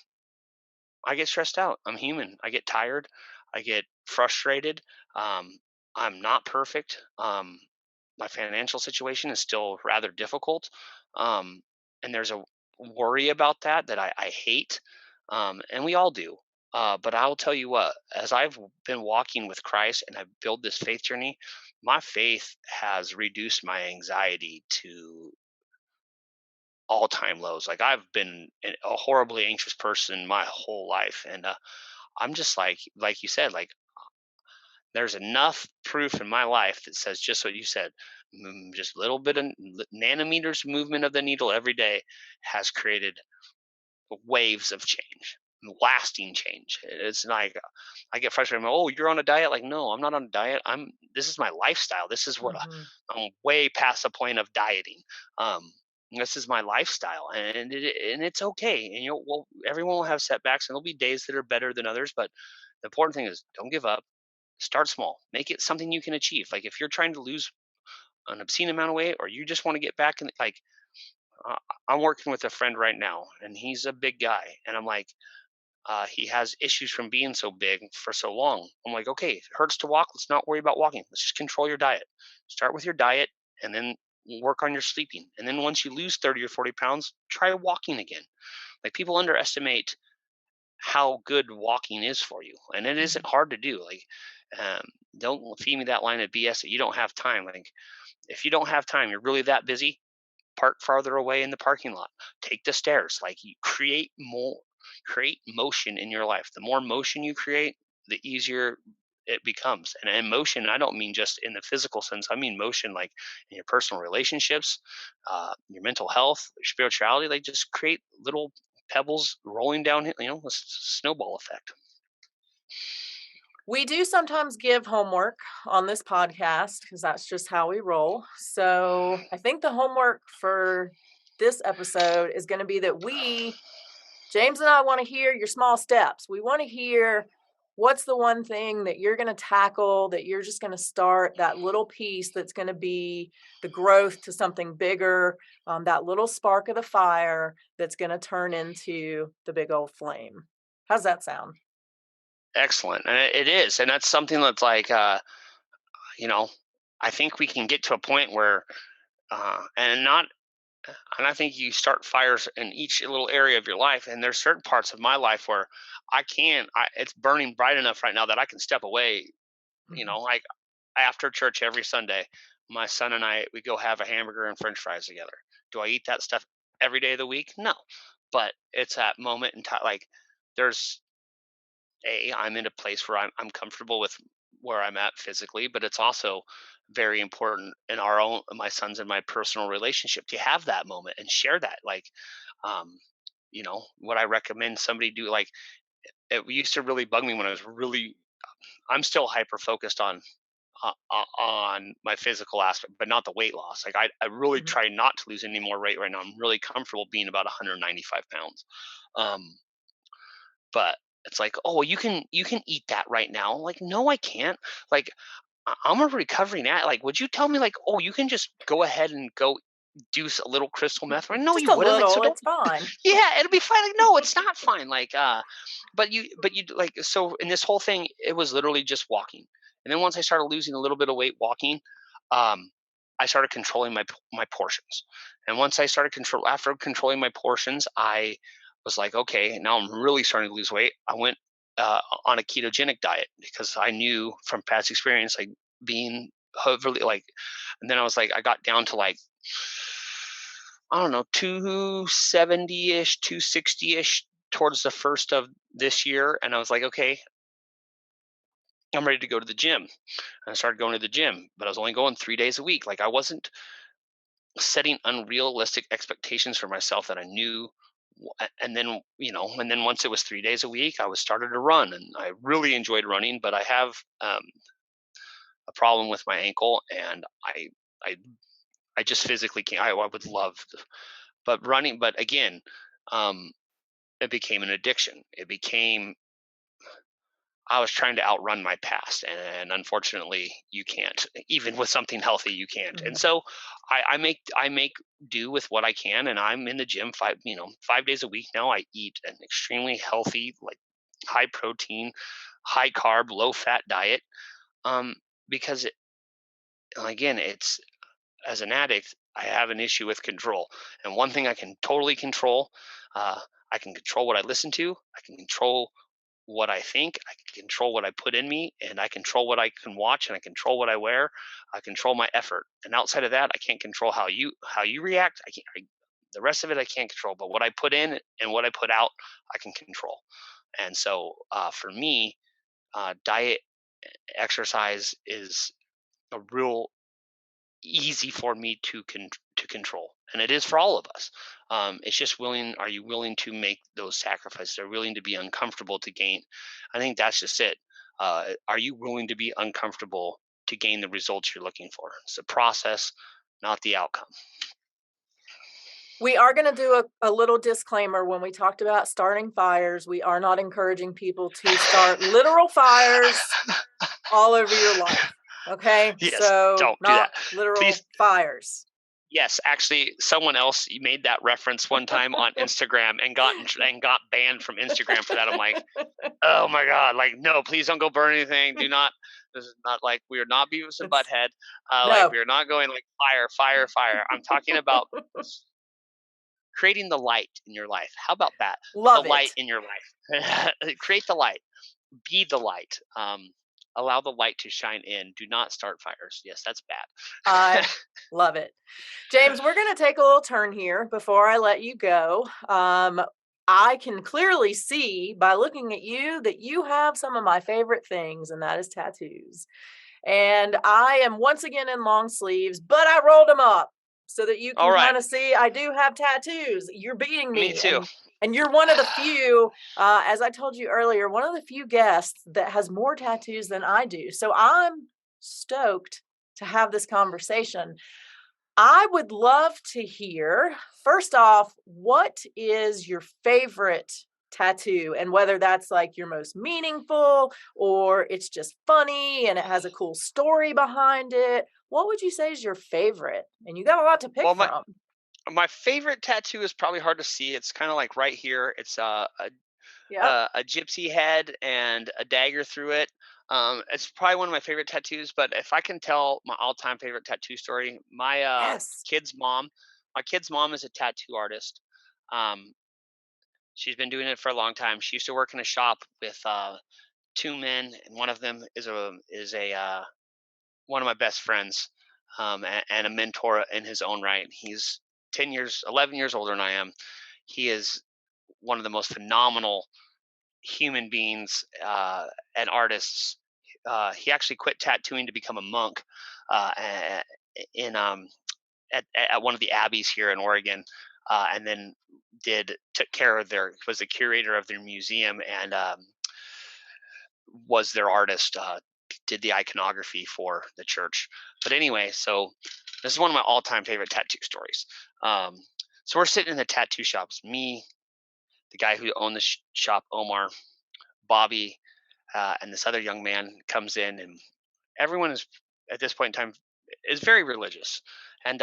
I get stressed out. I'm human. I get tired. I get frustrated. Um, I'm not perfect. My financial situation is still rather difficult. Um, and there's a worry about that I hate. And we all do. But I'll tell you what, as I've been walking with Christ and I've built this faith journey, my faith has reduced my anxiety to all time lows. Like I've been a horribly anxious person my whole life. And I'm just like you said, like there's enough proof in my life that says just what you said. Just a little bit of nanometers movement of the needle every day has created waves of change. lasting change. It's like I get frustrated. Oh, you're on a diet? Like, no, I'm not on a diet. This is my lifestyle. This is what Hmm. I'm way past the point of dieting. Um, this is my lifestyle, and it's okay. And well, everyone will have setbacks, and there'll be days that are better than others. But the important thing is, don't give up. Start small. Make it something you can achieve. Like if you're trying to lose an obscene amount of weight, or you just want to get back, and like uh, I'm working with a friend right now, and he's a big guy, and I'm like, he has issues from being so big for so long. I'm like, okay, it hurts to walk. Let's not worry about walking. Let's just control your diet. Start with your diet, and then work on your sleeping. And then once you lose 30 or 40 pounds, try walking again. Like people underestimate how good walking is for you. And it Hmm. isn't hard to do. Like, um, don't feed me that line of BS that you don't have time. Like, if you don't have time, you're really that busy, park farther away in the parking lot, take the stairs. Like you create motion in your life. The more motion you create, the easier it becomes. And motion, I don't mean just in the physical sense. I mean motion like in your personal relationships, your mental health, your spirituality. Like just create little pebbles rolling down, a snowball effect. We do sometimes give homework on this podcast because that's just how we roll. So I think the homework for this episode is going to be that James and I want to hear your small steps. We want to hear what's the one thing that you're going to tackle, that you're just going to start, that little piece that's going to be the growth to something bigger, that little spark of the fire that's going to turn into the big old flame. How's that sound? Excellent. And it is. And that's something that's like, you know, I think we can get to a point where, and not and I think you start fires in each little area of your life. And there's certain parts of my life where it's burning bright enough right now that I can step away. Mhm. Like after church every Sunday, my son and I, we go have a hamburger and French fries together. Do I eat that stuff every day of the week? No, but it's that moment in time. Like there's I'm in a place where I'm comfortable with where I'm at physically, but it's also very important in my son's and my personal relationship to have that moment and share that. Like, um, what I recommend somebody do, like, it used to really bug me when I'm still hyper focused on my physical aspect, but not the weight loss. Like, I really Mhm. try not to lose any more weight right now. I'm really comfortable being about 195 pounds. Um, but it's like, oh, well, you can eat that right now. Like, no, I can't. Like, I'm a recovering at. Like, would you tell me like, oh, you can just go ahead and go do a little crystal meth? Right? No, Just you a wouldn't. Like, so little, don't. it's fine. Yeah, it'll be fine. Like, no, it's not fine. Like, but you like so in this whole thing, it was literally just walking. And then once I started losing a little bit of weight walking, um, I started controlling my portions. And once I started after controlling my portions, I was like, okay, now I'm really starting to lose weight. I went on a ketogenic diet because I knew from past experience, like being heavily like, and then I was like, I got down to like, I don't know, 270 ish, 260 ish towards the first of this year. And I was like, okay, I'm ready to go to the gym. And I started going to the gym, but I was only going 3 days a week. Like I wasn't setting unrealistic expectations for myself that I knew. And then once it was 3 days a week, I was started to run, and I really enjoyed running. But I have a problem with my ankle, and I, I just physically can't. I would love, but running. But again, um, it became an addiction. I was trying to outrun my past, and unfortunately, you can't. Even with something healthy, you can't. And Mhm. so, I make do with what I can, and I'm in the gym 5 days a week now. I eat an extremely healthy, like high protein, high carb, low fat diet. Um, because again, it's as an addict, I have an issue with control, and one thing I can totally control, uh, I can control what I listen to. I can control what I think. I can control what I put in me, and I control what I can watch, and I control what I wear. I control my effort, and outside of that, I can't control how you react. The rest of it I can't control, but what I put in and what I put out, I can control. And so, for me, diet, exercise is a real easy for me to control, and it is for all of us. It's just are you willing to make those sacrifices? Are you willing to be uncomfortable to gain? I think that's just it. Are you willing to be uncomfortable to gain the results you're looking for? It's the process, not the outcome. We are gonna do a little disclaimer when we talked about starting fires. We are not encouraging people to start literal fires all over your life, okay? Yes, So, don't do not that. literal Please. fires. Yes, actually, someone else made that reference one time on Instagram and got banned from Instagram for that. I'm like, oh my god, like no, please don't go burn anything. Do not. This is not like we are not Beavis and It's Butthead. Like no. we are not going like fire, fire, fire. I'm talking about creating the light in your life. How about that? The Love light it. in your life. Create the light. Be the light. Allow the light to shine in. Do not start fires. Yes, that's bad. I love it. James, we're going to take a little turn here before I let you go. I can clearly see by looking at you that you have some of my favorite things, and that is tattoos. And I am once again in long sleeves, but I rolled them up so that you All can right, kind of see I do have tattoos. You're beating me me, too. and you're one of the few, as I told you earlier, one of the few guests that has more tattoos than I do. So I'm stoked to have this conversation. I would love to hear, first off, what is your favorite tattoo? And whether that's like your most meaningful or it's just funny and it has a cool story behind it. What would you say is your favorite? And you got a lot to pick Well, my from. my favorite tattoo is probably hard to see. It's kind of like right here. It's Yep. a gypsy head and a dagger through it. It's probably one of my favorite tattoos. But if I can tell my all-time favorite tattoo story, Yes. my kid's mom is a tattoo artist. Um, she's been doing it for a long time. She used to work in a shop with two men, and one of them is a one of my best friends, and a mentor in his own right. He's 11 years older than I am. He is one of the most phenomenal human beings and artists. He actually quit tattooing to become a monk in at one of the abbeys here in Oregon, and then did took care of their was the curator of their museum and was their artist. Did the iconography for the church. But anyway, so this is one of my all-time favorite tattoo stories. Um, so we're sitting in the tattoo shops. Me, the guy who owned the shop, Omar, Bobby, and this other young man comes in, and everyone is at this point in time is very religious, and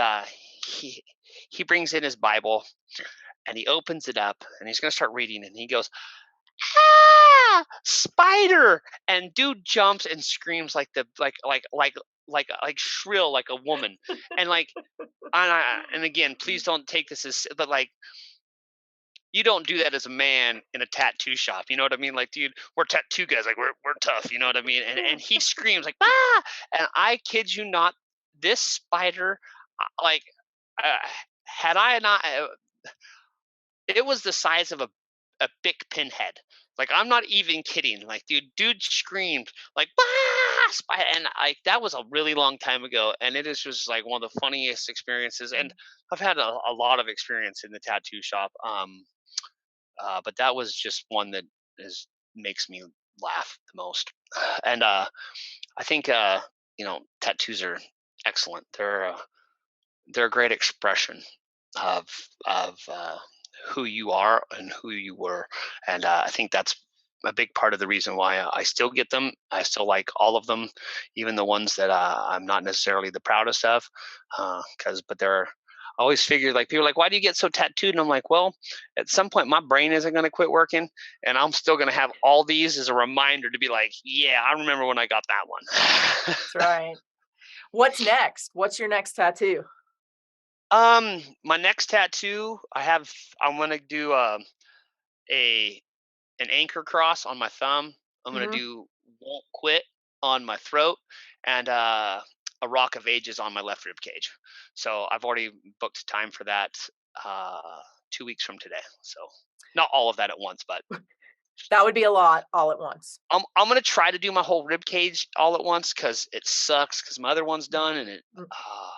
he he brings in his Bible and he opens it up and he's going to start reading, and he goes, "Ah, spider!" And dude jumps and screams like the like shrill like a woman, and like and again, please don't take this as, but like you don't do that as a man in a tattoo shop. You know what I mean? Like, dude, we're tattoo guys. Like, we're tough. You know what I mean? And he screams like, ah! And I kid you not, this spider, like, uh, had I not, it was the size of a big pinhead. Like, I'm not even kidding. Like, dude screamed like, ah! Spider, and that was a really long time ago, and it is just like one of the funniest experiences. And I've had a lot of experience in the tattoo shop. But that was just one that is makes me laugh the most. And I think tattoos are excellent. They're a great expression of who you are and who you were, and I think that's a big part of the reason why I still get them. I still like all of them, even the ones that I'm not necessarily the proudest of, because but they're. I always figured like people are like, why do you get so tattooed? And I'm like, well, at some point my brain isn't going to quit working, and I'm still going to have all these as a reminder to be like, yeah, I remember when I got that one. That's right. What's next? What's your next tattoo? My next tattoo, I'm gonna do a an anchor cross on my thumb. I'm gonna Mhm. do won't quit on my throat, and a rock of ages on my left rib cage. So I've already booked time for that. 2 weeks from today. So not all of that at once, but That would be a lot all at once. I'm gonna try to do my whole rib cage all at once because it sucks because my other one's done and it. Mm. Uh,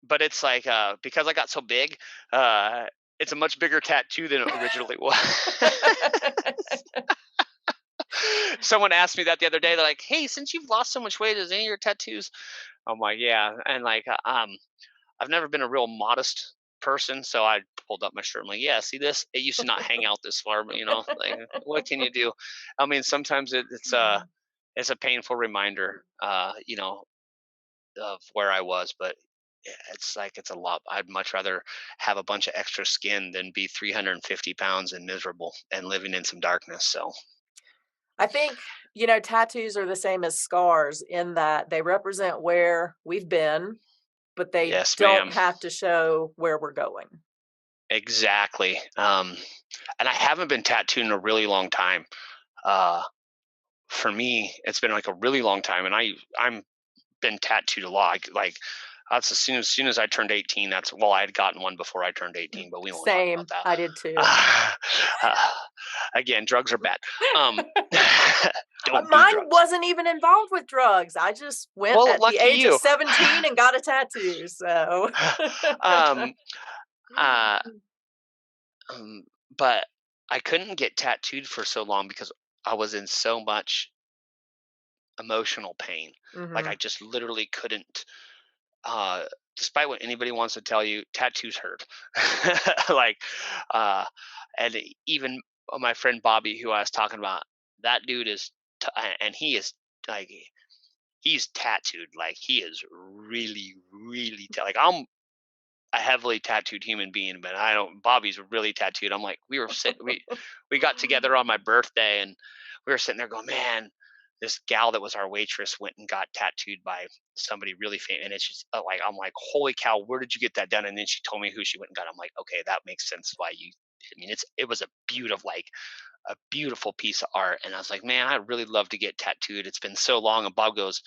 but it's like, because I got so big, uh, it's a much bigger tattoo than it originally was. Someone asked me that the other day. They're like, "Hey, since you've lost so much weight, is any of your tattoos?" I'm like, "Yeah," and like, I've never been a real modest person, so I pulled up my shirt. I'm like, "Yeah, see this? It used to not hang out this far, but like, what can you do?" I mean, sometimes it's a painful reminder, of where I was, but yeah, it's like it's a lot. I'd much rather have a bunch of extra skin than be 350 pounds and miserable and living in some darkness. So, I think, tattoos are the same as scars in that they represent where we've been, but they yes, don't ma'am. have to show where we're going. Exactly. And I haven't been tattooed in a really long time. Uh, for me, it's been like a really long time, and I'm been tattooed a lot. Like that's as soon as I turned 18. I had gotten one before I turned 18, but we won't talk about Same, that. I did too. Uh, again, drugs are bad. Um, don't do Mine drugs. wasn't even involved with drugs. I just went Well, at the lucky age of you. 17 and got a tattoo, so um, uh, um, but I couldn't get tattooed for so long because I was in so much emotional pain. Like I Mhm. just literally couldn't. Uh, Despite what anybody wants to tell you, tattoos hurt. like, uh, and even my friend Bobby, who I was talking about, that dude and he is like, he's tattooed. Like he is really, really like I'm a heavily tattooed human being, but I don't. Bobby's really tattooed. I'm like, we got together on my birthday, and we were sitting there going, man, this gal that was our waitress went and got tattooed by somebody really famous, and it's just like I'm like, holy cow, where did you get that done? And then she told me who she went and got. I'm like, okay, that makes sense why you. I mean, it was a beautiful piece of art, and I was like, man, I'd really love to get tattooed. It's been so long. And Bob goes,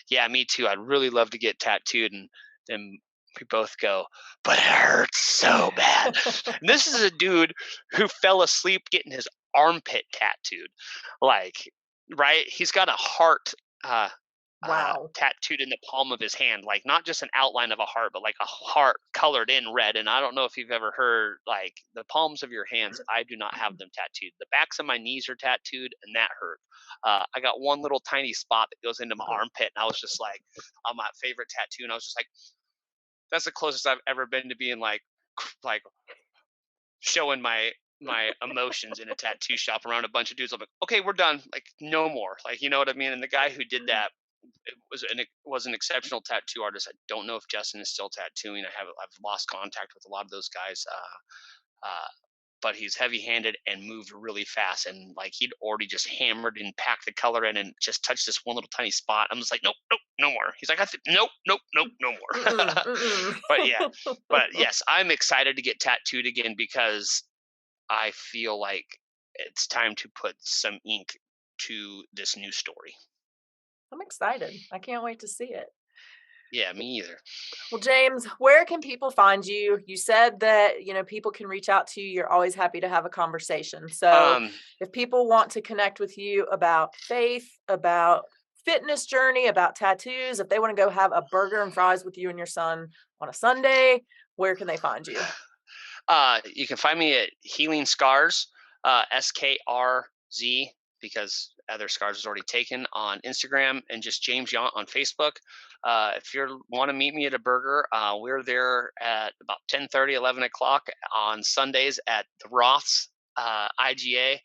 yeah, me too. I'd really love to get tattooed. And then we both go, but it hurts so bad. And this is a dude who fell asleep getting his armpit tattooed. Like, right? He's got a heart Wow. tattooed in the palm of his hand, like not just an outline of a heart, but like a heart colored in red. And I don't know if you've ever heard like the palms of your hands. I do not have them tattooed. The backs of my knees are tattooed, and that hurt. I got one little tiny spot that goes into my armpit, and I was just like, on my favorite tattoo, and I was just like, that's the closest I've ever been to being like showing my emotions in a tattoo shop around a bunch of dudes. I'm like, okay, we're done. Like, no more. Like, you know what I mean? And the guy who did that was an exceptional tattoo artist. I don't know if Justin is still tattooing. I've lost contact with a lot of those guys. But he's heavy-handed and moved really fast, and like he'd already just hammered and packed the color in and just touched this one little tiny spot. I'm just like, nope, nope, no more. He's like, nope, nope, nope, no more. Mm-mm, mm-mm. But yeah, but yes, I'm excited to get tattooed again because I feel like it's time to put some ink to this new story. I'm excited. I can't wait to see it. Yeah, me either. Well, James, where can people find you? You said that, people can reach out to you. You're always happy to have a conversation. So, Um, if people want to connect with you about faith, about fitness journey, about tattoos, if they want to go have a burger and fries with you and your son on a Sunday, where can they find you? You can find me at Healing Scars, SKRZ, because other scars is already taken on Instagram, and just James Yount on Facebook. If you want to meet me at a burger, we're there at about 10:30, 11 o'clock on Sundays at the Roths IGA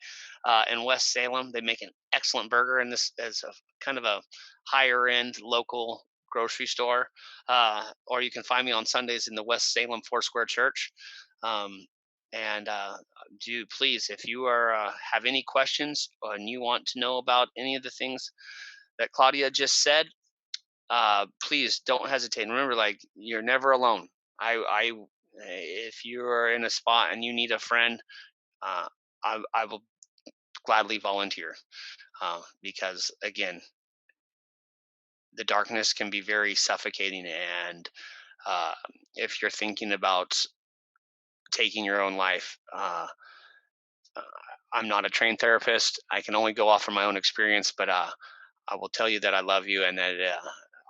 in West Salem. They make an excellent burger, and this is a kind of a higher end local grocery store. Or you can find me on Sundays in the West Salem Foursquare Church. Um, and do please, if you are have any questions and you want to know about any of the things that Claudia just said, please don't hesitate. And remember, like you're never alone. I if you are in a spot and you need a friend, uh, I will gladly volunteer because again, the darkness can be very suffocating. And uh, if you're thinking about taking your own life, uh, I'm not a trained therapist. I can only go off from my own experience, but I will tell you that I love you and that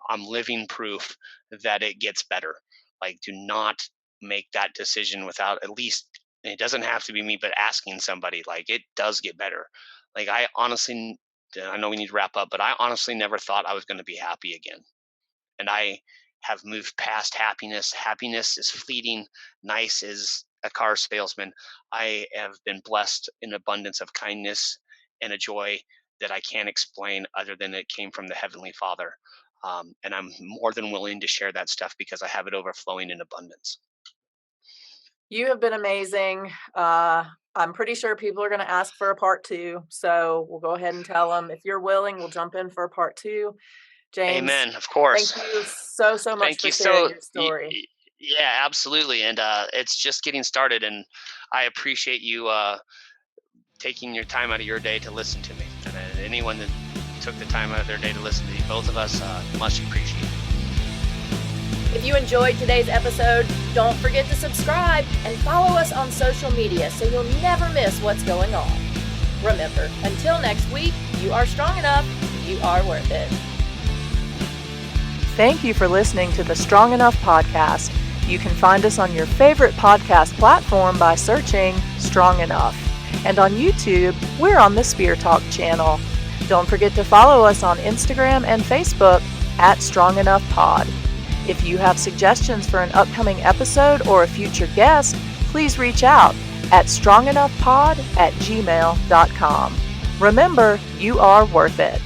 I'm living proof that it gets better. Like, do not make that decision without at least, it doesn't have to be me, but asking somebody. Like, it does get better. Like, I know we need to wrap up, but I honestly never thought I was going to be happy again. And I have moved past happiness. Happiness is fleeting. Nice is a car salesman. I have been blessed in abundance of kindness and a joy that I can't explain other than it came from the Heavenly Father. And I'm more than willing to share that stuff because I have it overflowing in abundance. You have been amazing. I'm pretty sure people are going to ask for a part two. So we'll go ahead and tell them if you're willing, we'll jump in for a part two. James, Amen. Of thank course. you so, so much Thank for you. sharing your story. Yeah, absolutely. And it's just getting started. And I appreciate you taking your time out of your day to listen to me. And anyone that took the time out of their day to listen to both of us, much appreciated. If you enjoyed today's episode, don't forget to subscribe and follow us on social media so you'll never miss what's going on. Remember, until next week, you are strong enough, you are worth it. Thank you for listening to the Strong Enough podcast. You can find us on your favorite podcast platform by searching Strong Enough. And on YouTube, we're on the Spear Talk channel. Don't forget to follow us on Instagram and Facebook at Strong Enough Pod. If you have suggestions for an upcoming episode or a future guest, please reach out at strongenoughpod@gmail.com. Remember, you are worth it.